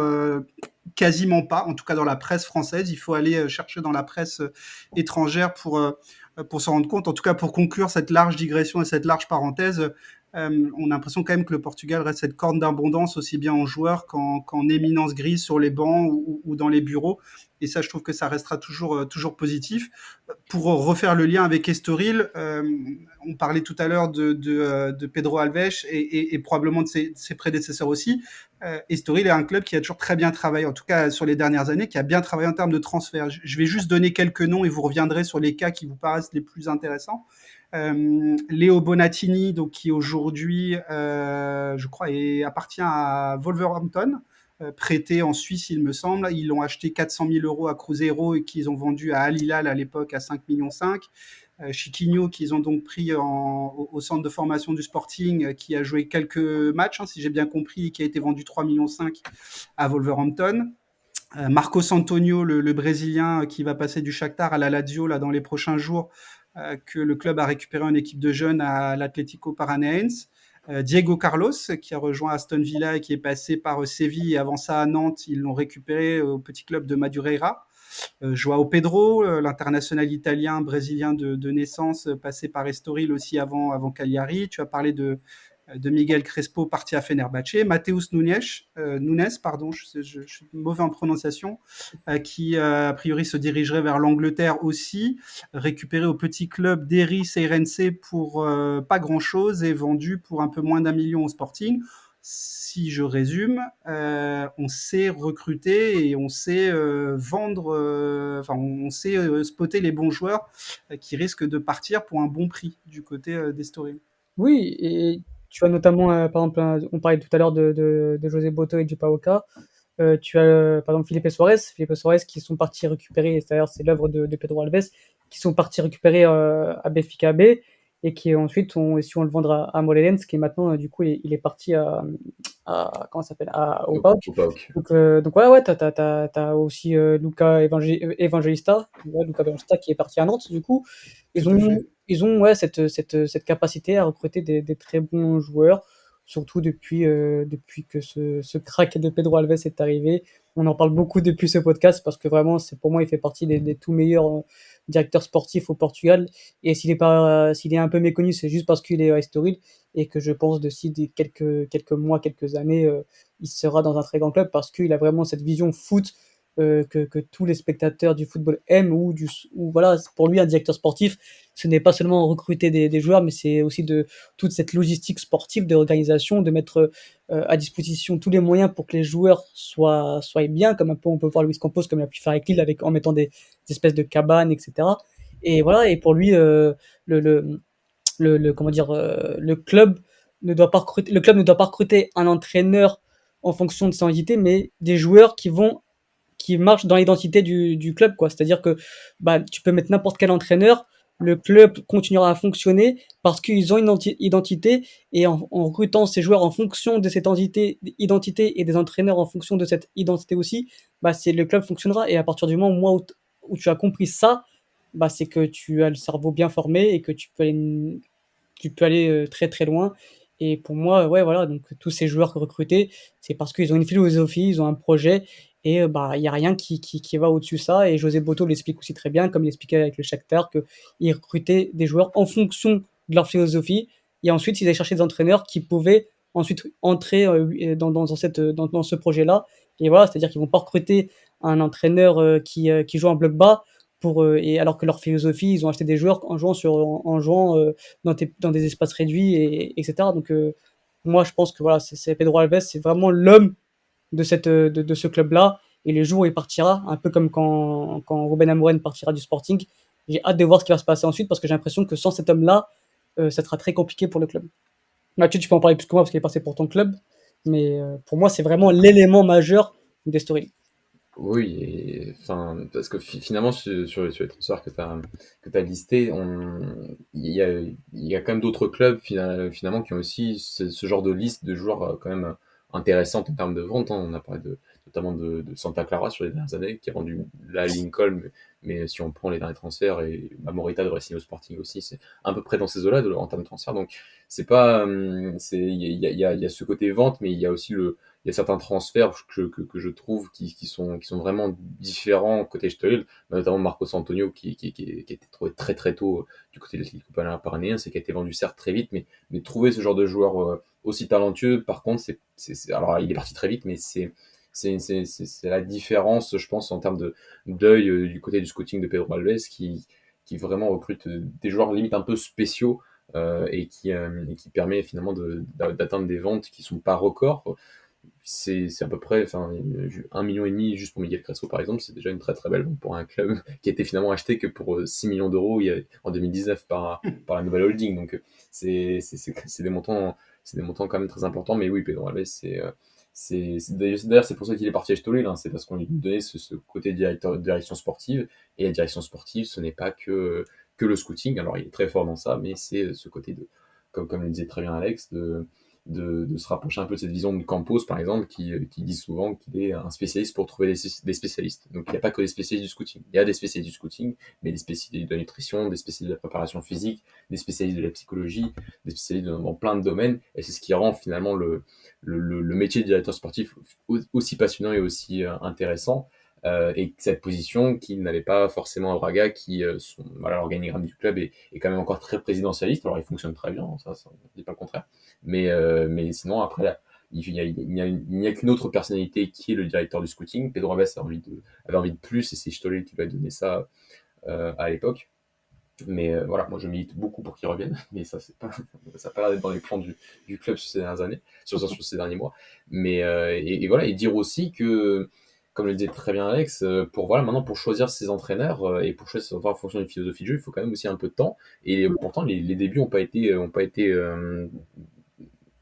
quasiment pas, en tout cas dans la presse française. Il faut aller chercher dans la presse étrangère pour s'en rendre compte. En tout cas, pour conclure cette large digression et cette large parenthèse, on a l'impression quand même que le Portugal reste cette corne d'abondance aussi bien en joueurs qu'en éminence grise sur les bancs ou dans les bureaux. Et ça, je trouve que ça restera toujours positif. Pour refaire le lien avec Estoril, on parlait tout à l'heure de Pedro Alves et probablement de ses prédécesseurs aussi. Estoril est un club qui a toujours très bien travaillé, en tout cas sur les dernières années, qui a bien travaillé en termes de transfert. Je vais juste donner quelques noms et vous reviendrez sur les cas qui vous paraissent les plus intéressants. Léo Bonatini, donc, qui aujourd'hui, je crois, appartient à Wolverhampton, prêté en Suisse, il me semble. Ils l'ont acheté 400 000 euros à Cruzeiro et qu'ils ont vendu à Al Hilal à l'époque à 5,5 millions. Chiquinho, qu'ils ont donc pris au centre de formation du Sporting, qui a joué quelques matchs, si j'ai bien compris, et qui a été vendu 3,5 millions à Wolverhampton. Marcos Antonio, le Brésilien, qui va passer du Shakhtar à la Lazio là, dans les prochains jours, que le club a récupéré en équipe de jeunes à l'Atlético Paranaense. Diego Carlos, qui a rejoint Aston Villa et qui est passé par Séville, et avant ça à Nantes, ils l'ont récupéré au petit club de Madureira. Joao Pedro, l'international italien, brésilien de naissance, passé par Estoril aussi avant Cagliari. Tu as parlé de Miguel Crespo, parti à Fenerbahçe. Mateus Nunes, je suis mauvais en prononciation, qui a priori se dirigerait vers l'Angleterre aussi, récupéré au petit club d'Eri Seirense pour pas grand-chose et vendu pour un peu moins d'1 million au Sporting. Si je résume, on sait recruter et on sait vendre, on sait spotter les bons joueurs qui risquent de partir pour un bon prix du côté d'Estoril. Oui, et tu as notamment, par exemple, on parlait tout à l'heure de José Boto et du PAOK. Tu as par exemple Felipe Suarez qui sont partis récupérer, et d'ailleurs c'est l'œuvre de Pedro Alves, qui sont partis récupérer à Benfica B, et qui ensuite ont su le vendre à Morelense, qui est maintenant du coup il est parti comment ça s'appelle, au PAOK. Au PAOK. Donc ouais, t'as aussi Luca Evangelista, qui est parti à Nantes du coup. Ils ont ouais, cette capacité à recruter des très bons joueurs, surtout depuis que ce crack de Pedro Alves est arrivé. On en parle beaucoup depuis ce podcast parce que vraiment, pour moi, il fait partie des tout meilleurs directeurs sportifs au Portugal. Et s'il est un peu méconnu, c'est juste parce qu'il est à Estoril, et que je pense d'ici quelques mois, quelques années, il sera dans un très grand club parce qu'il a vraiment cette vision foot que tous les spectateurs du football aiment, ou voilà, pour lui un directeur sportif, ce n'est pas seulement recruter des joueurs, mais c'est aussi de toute cette logistique sportive de organisation, de mettre à disposition tous les moyens pour que les joueurs soient bien, comme un peu on peut voir Luis Campos comme il a pu faire avec Lille, en mettant des espèces de cabanes, etc. Et voilà, et pour lui comment dire, le club ne doit pas recruter un entraîneur en fonction de son identité, mais des joueurs qui marchent dans l'identité du club, quoi. C'est-à-dire que tu peux mettre n'importe quel entraîneur, le club continuera à fonctionner parce qu'ils ont une identité et en recrutant ces joueurs en fonction de cette identité et des entraîneurs en fonction de cette identité aussi, bah, le club fonctionnera. Et à partir du moment où tu as compris ça, bah, c'est que tu as le cerveau bien formé et que tu peux aller très très loin. Et pour moi, ouais, voilà, donc tous ces joueurs recrutés, c'est parce qu'ils ont une philosophie, ils ont un projet, et bah, il y a rien qui va au-dessus de ça. Et José Boto l'explique aussi très bien, comme il expliquait avec le Shakhtar, qu'ils recrutaient des joueurs en fonction de leur philosophie, et ensuite ils allaient chercher des entraîneurs qui pouvaient ensuite entrer dans ce projet-là. Et voilà, c'est-à-dire qu'ils vont pas recruter un entraîneur qui joue en bloc bas et alors que leur philosophie, ils ont acheté des joueurs en jouant dans des espaces réduits, etc. Donc, moi, je pense que voilà, c'est Pedro Alves, c'est vraiment l'homme de ce club-là. Et le jour où il partira, un peu comme quand Ruben Amorim partira du Sporting, j'ai hâte de voir ce qui va se passer ensuite parce que j'ai l'impression que sans cet homme-là, ça sera très compliqué pour le club. Mathieu, tu peux en parler plus que moi parce qu'il est passé pour ton club. Mais pour moi, c'est vraiment l'élément majeur des stories. Oui, enfin, parce que finalement, sur les transferts que t'as listés, il y a quand même d'autres clubs finalement qui ont aussi ce genre de liste de joueurs quand même intéressantes en termes de vente, hein. On a parlé notamment de Santa Clara sur les dernières années, qui a vendu la Lincoln, mais si on prend les derniers transferts, et Morita devrait signer au Sporting aussi, c'est à peu près dans ces eaux-là en termes de transferts. Donc, c'est pas, il y a ce côté vente, mais il y a aussi il y a certains transferts que je trouve qui sont vraiment différents côté Stölil, notamment Marcos Antonio qui a été trouvé très très tôt du côté de l'Atlético Paranaense et qui a été vendu certes très vite, mais trouver ce genre de joueur aussi talentueux, par contre, alors il est parti très vite, mais c'est la différence, je pense, en termes d'œil du côté du scouting de Pedro Alves qui vraiment recrute des joueurs limite un peu spéciaux et qui permet finalement d'atteindre des ventes qui sont pas records. C'est à peu près, enfin, 1,5 million juste pour Miguel Crespo par exemple, c'est déjà une très très belle vente pour un club qui a été finalement acheté que pour 6 millions d'euros en 2019 par la nouvelle holding. Donc c'est des montants quand même très importants. Mais oui, Pedro Alves, d'ailleurs c'est pour ça qu'il est parti à Estoril, hein. C'est parce qu'on lui donnait ce côté direction sportive, et la direction sportive, ce n'est pas que le scouting. Alors il est très fort dans ça, mais c'est ce côté comme le disait très bien Alex, de se rapprocher un peu de cette vision de Campos, par exemple, qui dit souvent qu'il est un spécialiste pour trouver des spécialistes. Donc il n'y a pas que des spécialistes du scouting. Il y a des spécialistes du scouting, mais des spécialistes de la nutrition, des spécialistes de la préparation physique, des spécialistes de la psychologie, des spécialistes dans plein de domaines. Et c'est ce qui rend finalement le métier de directeur sportif aussi passionnant et aussi intéressant. Et cette position qu'il n'avait pas forcément à Braga, voilà, l'organigramme du club est quand même encore très présidentialiste. Alors il fonctionne très bien, ça on ne dit pas le contraire. Mais sinon, après, là, il n'y a qu'une autre personnalité qui est le directeur du scouting. Pedro Alves avait envie de plus, et c'est Stollel qui lui a donné ça à l'époque. Mais voilà, moi je milite beaucoup pour qu'il revienne, mais ça n'a pas l'air d'être dans les plans du club sur ces dernières années, sur ces derniers mois. Mais et voilà, et dire aussi que, comme le disait très bien Alex, maintenant pour choisir ses entraîneurs et pour choisir ses entraîneurs en fonction d'une philosophie de jeu, il faut quand même aussi un peu de temps. Et pourtant, les débuts ont pas été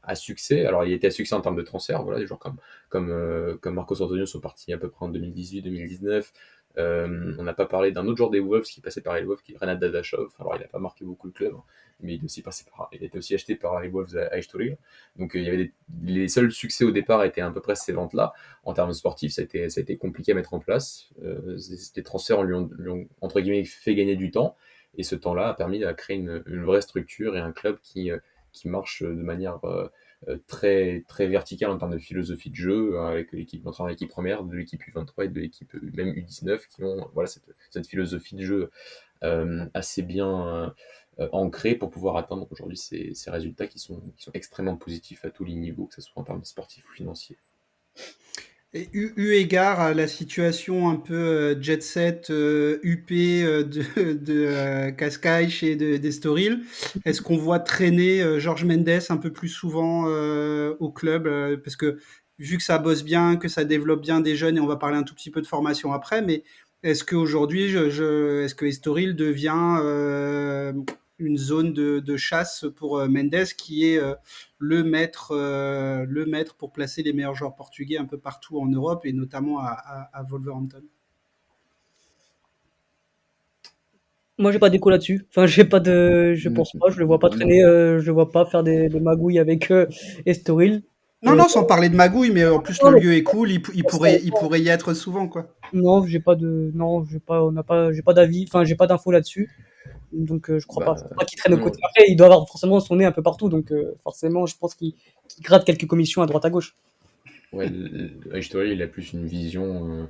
à succès. Alors, il était à succès en termes de transfert. Voilà, des joueurs comme Marcos Antonio sont partis à peu près en 2018-2019. On n'a pas parlé d'un autre joueur des Wolves qui passait par les Wolves, qui est Renat Dadashov. Alors, il n'a pas marqué beaucoup le club, hein, mais il était aussi acheté par les Wolves à Estoril. Donc, il y avait les seuls succès au départ étaient à peu près ces ventes-là. En termes sportifs, ça a été compliqué à mettre en place. Les transferts lui ont, entre guillemets, fait gagner du temps. Et ce temps-là a permis de créer une vraie structure et un club qui marche de manière très, très verticale en termes de philosophie de jeu, avec notamment l'équipe première, de l'équipe U23 et de l'équipe même U19, qui ont voilà, cette philosophie de jeu assez bien ancrée pour pouvoir atteindre aujourd'hui ces résultats qui sont extrêmement positifs à tous les niveaux, que ce soit en termes sportifs ou financiers. Et eu égard à la situation un peu jet set, huppée de Cascais et d'Estoril, est-ce qu'on voit traîner Jorge Mendes un peu plus souvent au club parce que vu que ça bosse bien, que ça développe bien des jeunes, et on va parler un tout petit peu de formation après, mais est-ce qu'aujourd'hui, est-ce que Estoril devient une zone de chasse pour Mendes qui est le maître pour placer les meilleurs joueurs portugais un peu partout en Europe et notamment à Wolverhampton. Moi, j'ai pas d'écho là-dessus. Enfin, j'ai pas de, je Mm, pense pas, je le vois pas non, traîner, je le vois pas faire des magouilles avec Estoril. Non, Euh, non, sans parler de magouille, mais en plus non, le mais lieu est cool, il pourrait y être souvent, quoi. non, j'ai pas de, non, j'ai pas, on n'a pas, j'ai pas d'avis, enfin, j'ai pas d'infos là-dessus. Donc, je crois pas. Je bah, crois pas qu'il traîne au côté. non, Après, il doit avoir forcément son nez un peu partout, donc forcément, je pense qu'il gratte quelques commissions à droite à gauche. ouais, Story, il a plus une vision,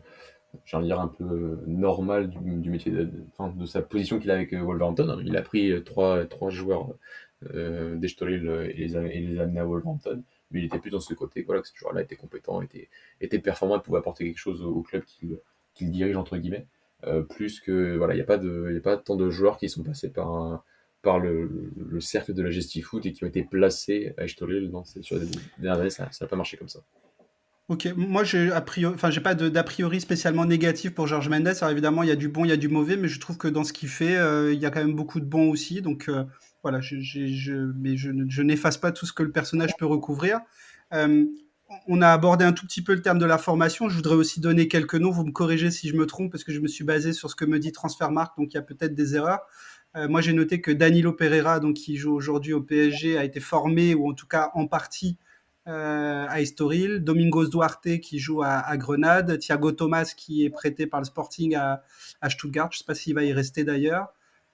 j'ai envie de dire, un peu normale du métier, enfin, de sa position qu'il a avec Wolverhampton, hein. Il a pris trois joueurs d'Estoril et les a amenés à Wolverhampton. Mais il était plus dans ce côté, voilà, que ce joueur-là était compétent, était performant, et pouvait apporter quelque chose au club qu'il dirige, entre guillemets. Plus que, voilà, il y a pas tant de joueurs qui sont passés par le cercle de la Gestifoot et qui ont été placés à Estoril. Sur les dernières années, ça n'a pas marché comme ça. Ok, moi j'ai pas d'a priori spécialement négatif pour George Mendes. Alors évidemment, il y a du bon, il y a du mauvais, mais je trouve que dans ce qu'il fait, il y a quand même beaucoup de bon aussi. Donc voilà, mais je n'efface pas tout ce que le personnage peut recouvrir. Euh, on a abordé un tout petit peu le terme de la formation. Je voudrais aussi donner quelques noms. Vous me corrigez si je me trompe, parce que je me suis basé sur ce que me dit Transfermarkt, donc il y a peut-être des erreurs. Moi, j'ai noté que Danilo Pereira, donc qui joue aujourd'hui au PSG, a été formé ou en tout cas en partie à Estoril, Domingos Duarte qui joue à Grenade, Thiago Thomas qui est prêté par le Sporting à Stuttgart, je ne sais pas s'il va y rester d'ailleurs.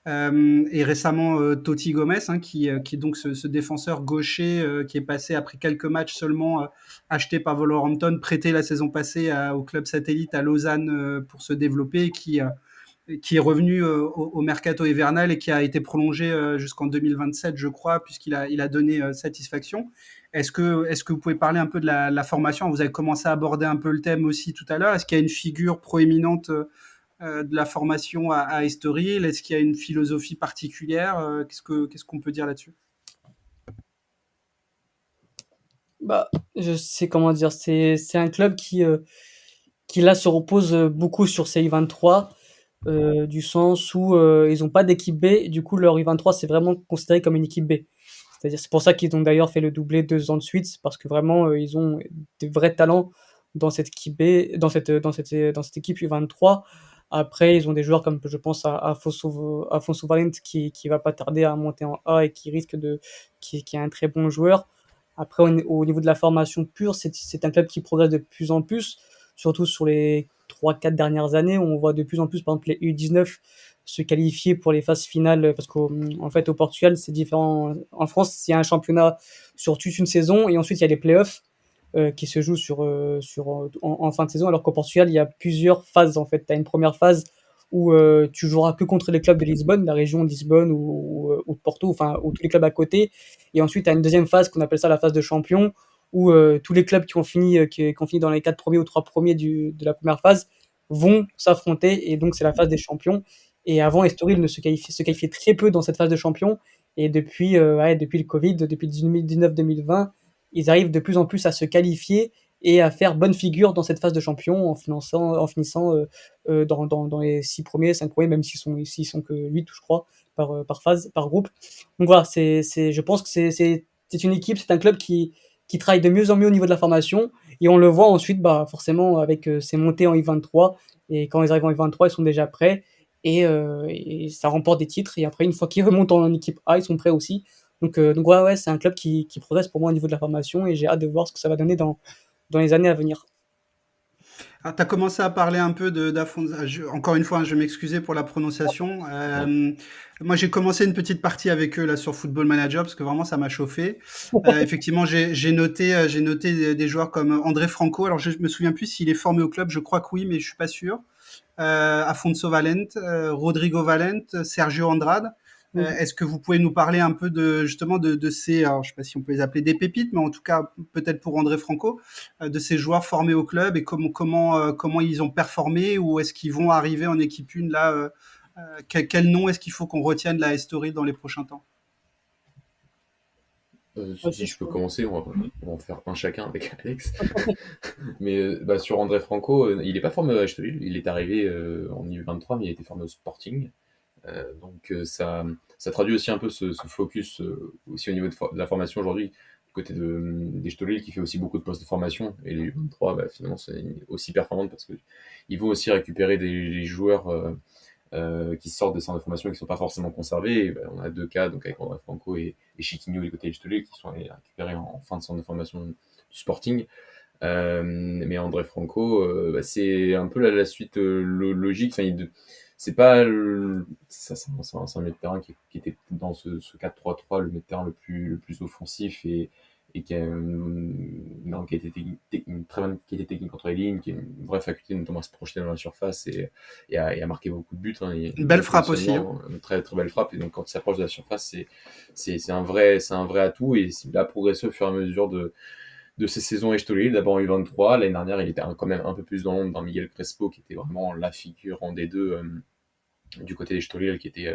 Et récemment Totti Gomez, hein, qui est donc ce défenseur gaucher qui est passé après quelques matchs seulement acheté par Wolverhampton, prêté la saison passée au club satellite à Lausanne pour se développer, et qui est revenu au mercato hivernal et qui a été prolongé jusqu'en 2027, je crois, il a donné satisfaction. Est-ce que vous pouvez parler un peu de la formation? Vous avez commencé à aborder un peu le thème aussi tout à l'heure. Est-ce qu'il y a une figure proéminente de la formation à Estoril? Est-ce qu'il y a une philosophie particulière? Qu'est-ce qu'on peut dire là-dessus? Bah, je sais comment dire, c'est un club qui là se repose beaucoup sur ses U23, du sens où ils ont pas d'équipe B, du coup leur U23 c'est vraiment considéré comme une équipe B. C'est-à-dire, c'est pour ça qu'ils ont d'ailleurs fait le doublé 2 ans de suite, parce que vraiment ils ont des vrais talents dans cette équipe B, dans cette équipe U23. Après, ils ont des joueurs comme je pense à Afonso Valent qui va pas tarder à monter en A et qui risque qui est un très bon joueur. Après, au niveau de la formation pure, c'est un club qui progresse de plus en plus, surtout sur les 3 4 dernières années. On voit de plus en plus, par exemple, les U19 se qualifier pour les phases finales, parce qu'en fait, au Portugal, c'est différent. En France, il y a un championnat sur toute une saison, et ensuite, il y a les playoffs qui se jouent en fin de saison, alors qu'au Portugal, il y a plusieurs phases, en fait. Tu as une première phase où tu joueras que contre les clubs de Lisbonne, la région de Lisbonne ou de Porto, enfin, ou tous les clubs à côté. Et ensuite, tu as une deuxième phase qu'on appelle ça la phase de champion, où tous les clubs qui ont fini dans les 4 premiers ou 3 premiers de la première phase vont s'affronter, et donc c'est la phase des champions. Et avant, Estoril se qualifiait très peu dans cette phase de champion, et depuis le Covid, depuis 2019-2020, ils arrivent de plus en plus à se qualifier et à faire bonne figure dans cette phase de champion en finissant dans les 6 premiers, 5 premiers, même s'ils sont que 8, je crois, par phase, par groupe. Donc voilà, je pense que c'est une équipe, c'est un club qui travaille de mieux en mieux au niveau de la formation, et on le voit ensuite bah, forcément avec ses montées en U23, et quand ils arrivent en U23, ils sont déjà prêts, et ça remporte des titres, et après une fois qu'ils remontent en équipe A, ils sont prêts aussi. Donc ouais, ouais, c'est un club qui progresse pour moi au niveau de la formation, et j'ai hâte de voir ce que ça va donner dans les années à venir. Tu as commencé à parler un peu d'Afonso. Encore une fois, hein, je vais m'excuser pour la prononciation. Ouais. Moi, j'ai commencé une petite partie avec eux là sur Football Manager parce que vraiment ça m'a chauffé. Effectivement, j'ai noté des joueurs comme André Franco. Alors, je me souviens plus s'il est formé au club. Je crois que oui, mais je suis pas sûr. Afonso Valent, Rodrigo Valent, Sergio Andrade. Mhm. Est-ce que vous pouvez nous parler un peu justement de ces, alors je sais pas si on peut les appeler des pépites, mais en tout cas peut-être pour André Franco, de ces joueurs formés au club et comment ils ont performé, ou est-ce qu'ils vont arriver en équipe 1 là, quel nom est-ce qu'il faut qu'on retienne de la Story dans les prochains temps? Ouais, Si si je tu peux veux. commencer, on va en faire un chacun avec Alex. Mais bah, sur André Franco, il est pas formé à Asheville, il est arrivé en U23, mais il a été formé au Sporting. Ça traduit aussi un peu ce focus aussi au niveau de la formation aujourd'hui, du côté des Stolil qui fait aussi beaucoup de postes de formation. Et les U23, bah, finalement, c'est aussi performante parce qu'ils vont aussi récupérer des joueurs qui sortent des centres de formation et qui ne sont pas forcément conservés. Et, on a 2 cas, donc avec André Franco et Chiquinho du côté de Stolé, qui sont allés récupérer en fin de centre de formation du Sporting. Mais André Franco, c'est un peu la suite logique. Enfin, c'est pas c'est un milieu de terrain qui était dans ce 4-3-3, le milieu de terrain le plus offensif et qui a une qualité une très bonne qualité technique contre les lignes, qui a une vraie faculté notamment à se projeter dans la surface et à marquer beaucoup de buts, hein. Il a Une un belle bon frappe aussi, hein. positionnement, une très très belle frappe, et donc quand il s'approche de la surface, c'est un vrai atout, et il a progressé au fur et à mesure de ces saisons Estoril. D'abord en U23, l'année dernière il était quand même un peu plus dans l'ombre d'un Miguel Crespo, qui était vraiment la figure en D2 du côté des Stolil, qui était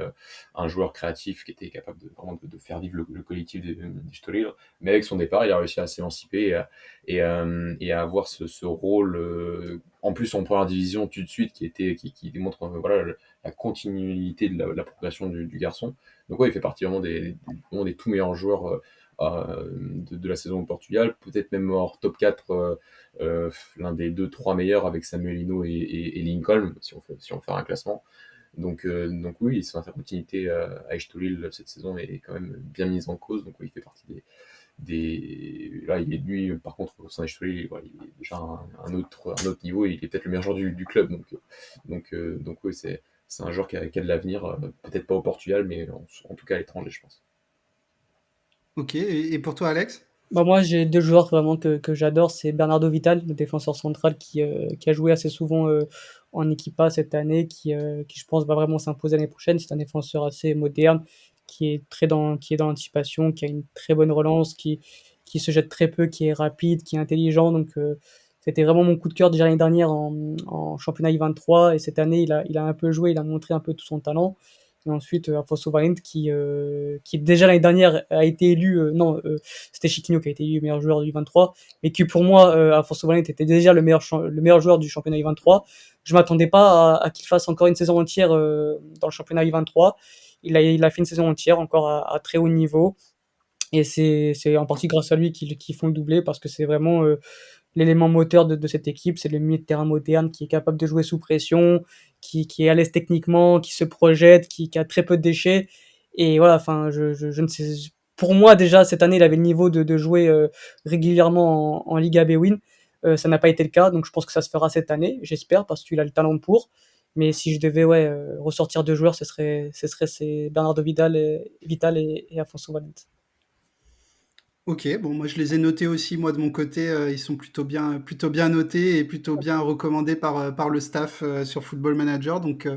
un joueur créatif, qui était capable vraiment de faire vivre le collectif des Stolil. Mais avec son départ, il a réussi à s'émanciper et à avoir ce rôle, en plus en première division tout de suite, qui démontre voilà, la continuité de la progression du garçon. Donc ouais, il fait partie vraiment vraiment des tout meilleurs joueurs de la saison au Portugal, peut-être même hors top 4, l'un des 2-3 meilleurs avec Samuelino et Lincoln, si on fait un classement. Donc oui, sa continuité à Estoril cette saison est quand même bien mise en cause. Donc oui, il fait partie Là, il est lui, par contre, au sein d'Estoril, voilà, il est déjà un autre niveau. Et il est peut-être le meilleur joueur du club. Donc oui, c'est un joueur qui a de l'avenir, peut-être pas au Portugal, mais en tout cas à l'étranger, je pense. Ok, et pour toi, Alex? Bah, moi, j'ai 2 joueurs vraiment que j'adore, c'est Bernardo Vital, le défenseur central qui a joué assez souvent, en équipe A cette année, qui je pense va vraiment s'imposer l'année prochaine. C'est un défenseur assez moderne, qui est dans l'anticipation, qui a une très bonne relance, qui se jette très peu, qui est rapide, qui est intelligent. Donc c'était vraiment mon coup de cœur déjà l'année dernière en championnat U23, et cette année il a un peu joué, il a montré un peu tout son talent. Et ensuite, Afonso Valente qui déjà l'année dernière a été élu, non, c'était Chiquinho qui a été élu meilleur joueur du 23, mais qui pour moi, Afonso Valente était déjà le meilleur joueur du championnat U23. Je m'attendais pas à qu'il fasse encore une saison entière dans le championnat U23. Il a fait une saison entière encore à très haut niveau, et c'est en partie grâce à lui qu'ils font le doublé, parce que c'est vraiment l'élément moteur de cette équipe. C'est le milieu de terrain moderne qui est capable de jouer sous pression, qui est à l'aise techniquement, qui se projette, qui a très peu de déchets. Et voilà, enfin, je ne sais. Pour moi, déjà, cette année, il avait le niveau de jouer régulièrement en Liga B-Win. Ça n'a pas été le cas, donc je pense que ça se fera cette année, j'espère, parce qu'il a le talent pour. Mais si je devais ressortir 2 joueurs, c'est Bernardo Vital et Afonso Valente. Ok, bon, moi je les ai notés aussi, moi de mon côté, ils sont plutôt bien notés et plutôt bien recommandés par le staff sur Football Manager, donc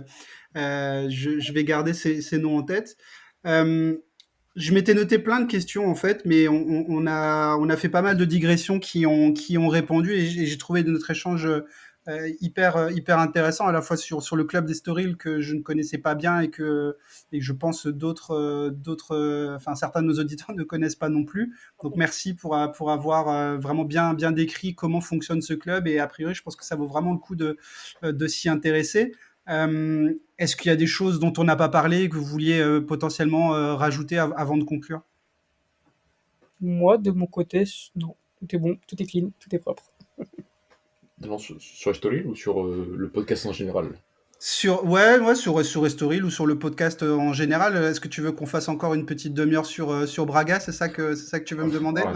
je vais garder ces noms en tête. Euh, je m'étais noté plein de questions en fait, mais on a fait pas mal de digressions qui ont répondu, et j'ai trouvé notre échange hyper intéressant, à la fois sur le club d'Estoril que je ne connaissais pas bien et que je pense enfin certains de nos auditeurs ne connaissent pas non plus. Donc merci pour avoir vraiment bien décrit comment fonctionne ce club, et a priori je pense que ça vaut vraiment le coup de s'y intéresser. Est-ce qu'il y a des choses dont on n'a pas parlé que vous vouliez potentiellement rajouter avant de conclure? Moi, de mon côté, non. Tout est bon, tout est clean, tout est propre. Non, sur Estoril ou sur le podcast en général? Ouais, sur Estoril ou sur le podcast en général. Est-ce que tu veux qu'on fasse encore une petite demi-heure sur Braga? C'est ça que tu veux me demander? Ouais,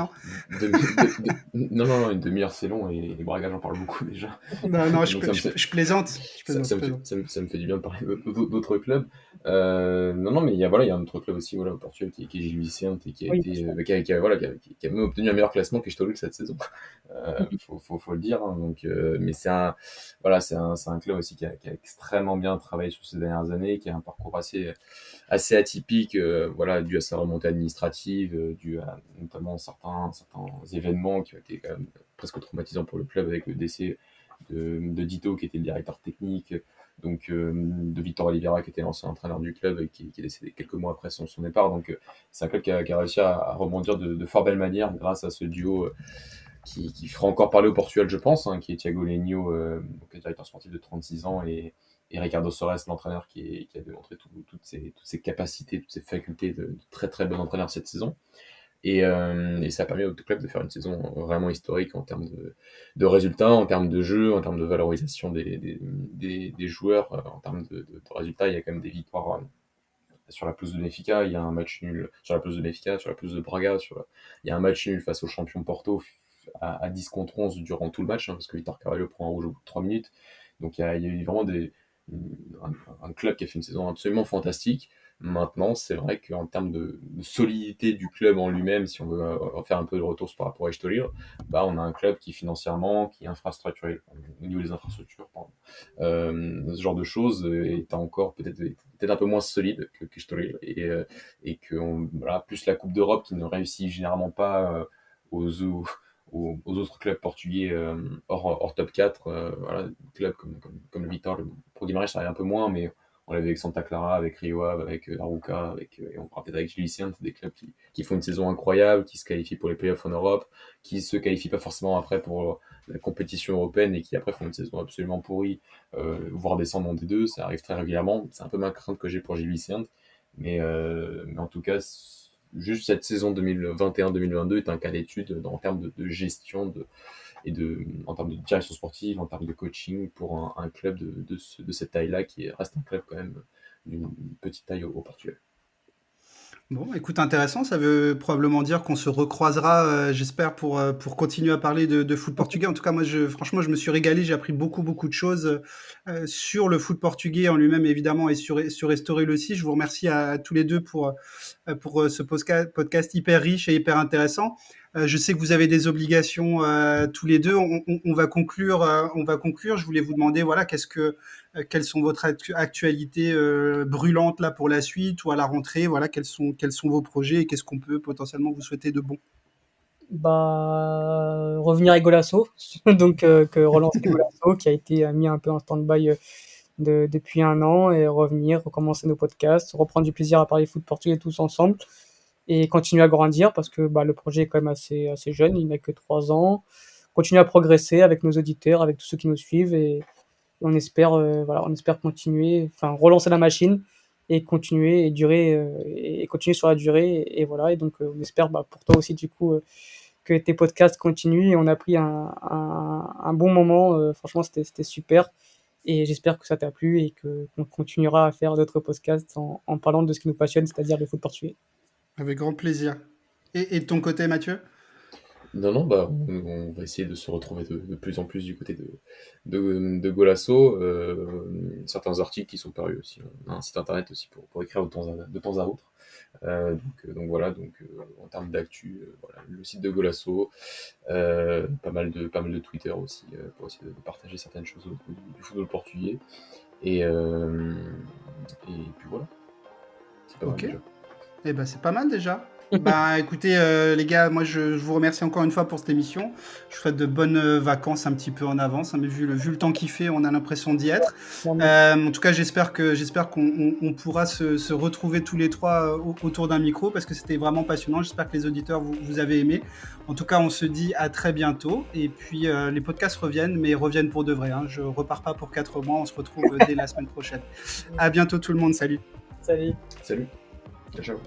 Non? non, une demi-heure c'est long, et les Braga, j'en parle beaucoup déjà. Non, Donc ça me fait, je plaisante. Je ça me fait, plaisante. ça me fait du bien de parler d'autres clubs. Non, mais il y a un autre club aussi, voilà, au Portugal, qui est Gil Vicente, et qui a Oui, bien été, sûr. voilà, qui a même obtenu un meilleur classement que Stolul cette saison. Faut le dire, hein. Donc, mais voilà, c'est un club aussi qui a extrêmement bien travaillé sur ces dernières années, qui a un parcours assez atypique, voilà, dû à sa remontée administrative, dû à notamment certains événements qui ont été quand même presque traumatisants pour le club, avec le décès de Dito, qui était le directeur technique, donc de Victor Oliveira, qui était l'ancien entraîneur du club et qui est décédé quelques mois après son départ. Donc c'est un club qui a réussi à rebondir de fort belle manière grâce à ce duo qui fera encore parler au Portugal, je pense, hein, qui est Thiago Lenho, donc le directeur sportif de 36 ans, et Ricardo Soares, l'entraîneur, qui a démontré toutes ses capacités, toutes ses facultés de très très bon entraîneur cette saison. Et ça a permis au club de faire une saison vraiment historique en termes de résultats, en termes de jeu, en termes de valorisation des joueurs, en termes de résultats. Il y a quand même des victoires sur la pelouse de Benfica, il y a un match nul sur la pelouse de Benfica, sur la pelouse de Braga, il y a un match nul face au champion Porto à 10 contre 11 durant tout le match, hein, parce que Vitor Carvalho prend un rouge au bout de 3 minutes. Donc il y a eu vraiment un club qui a fait une saison absolument fantastique. Maintenant, c'est vrai qu'en termes de solidité du club en lui-même, si on veut faire un peu de retour par rapport à Estoril, bah, on a un club qui financièrement, qui infrastructurel, au niveau des infrastructures, pardon, ce genre de choses est encore peut-être un peu moins solide qu'Estoril, et que voilà, plus la Coupe d'Europe qui ne réussit généralement pas aux autres clubs portugais hors top 4, voilà, des clubs comme le Vitor, pour Guimarães ça arrive un peu moins, mais on l'avait avec Santa Clara, avec Rio Ave, avec Arouca, et on pourra peut-être avec Gil des clubs qui font une saison incroyable, qui se qualifient pour les playoffs en Europe, qui se qualifient pas forcément après pour la compétition européenne et qui après font une saison absolument pourrie, voire descendent en D2, ça arrive très régulièrement. C'est un peu ma crainte que j'ai pour Gil Vicente, mais en tout cas, juste cette saison 2021-2022 est un cas d'étude en termes de gestion en termes de direction sportive, en termes de coaching pour un club de cette taille-là qui reste un club quand même d'une petite taille au Portugal. Bon, écoute, intéressant. Ça veut probablement dire qu'on se recroisera, j'espère, pour continuer à parler de foot portugais. En tout cas, moi, franchement, je me suis régalé. J'ai appris beaucoup, beaucoup de choses sur le foot portugais en lui-même, évidemment, et sur Estoril aussi. Je vous remercie à tous les deux pour ce podcast hyper riche et hyper intéressant. Je sais que vous avez des obligations tous les deux. On va conclure. On va conclure. Je voulais vous demander, voilà, quelles sont votre actualités brûlantes là pour la suite ou à la rentrée. Voilà, quels sont vos projets et qu'est-ce qu'on peut potentiellement vous souhaiter de bon. Bah, revenir avec Golasso, donc que relancer Golasso qui a été mis un peu en stand-by depuis un an, et revenir, recommencer nos podcasts, reprendre du plaisir à parler foot portugais tous ensemble et continuer à grandir parce que bah, le projet est quand même assez jeune, il n'a que 3 ans. Continuer à progresser avec nos auditeurs, avec tous ceux qui nous suivent, et on espère, on espère continuer, enfin relancer la machine et continuer et durer et continuer sur la durée, et voilà. Et donc on espère, bah, pour toi aussi du coup, que tes podcasts continuent, et on a pris un bon moment. Franchement, c'était super, et j'espère que ça t'a plu et qu'on continuera à faire d'autres podcasts en parlant de ce qui nous passionne, c'est-à-dire le foot portugais. Avec grand plaisir. Et de ton côté, Mathieu? Non, bah, on va essayer de se retrouver de plus en plus du côté de Golasso. Certains articles qui sont parus aussi. On a un site internet aussi pour écrire de temps à autre. Donc voilà, en termes d'actu, voilà, le site de Golasso, pas mal de Twitter aussi, pour essayer de partager certaines choses autour du football portugais. Et puis voilà, c'est pas mal Ok. déjà. Eh ben, c'est pas mal déjà. Bah écoutez les gars, moi je vous remercie encore une fois pour cette émission. Je vous souhaite de bonnes vacances un petit peu en avance, hein, mais vu le temps qu'il fait, on a l'impression d'y être. En tout cas, j'espère qu'on pourra se retrouver tous les trois autour d'un micro parce que c'était vraiment passionnant. J'espère que les auditeurs vous avez aimé. En tout cas, on se dit à très bientôt. Et puis les podcasts reviennent, mais reviennent pour de vrai, hein. Je repars pas pour 4 mois. On se retrouve dès la semaine prochaine. À bientôt tout le monde. Salut. Salut. Salut, ciao.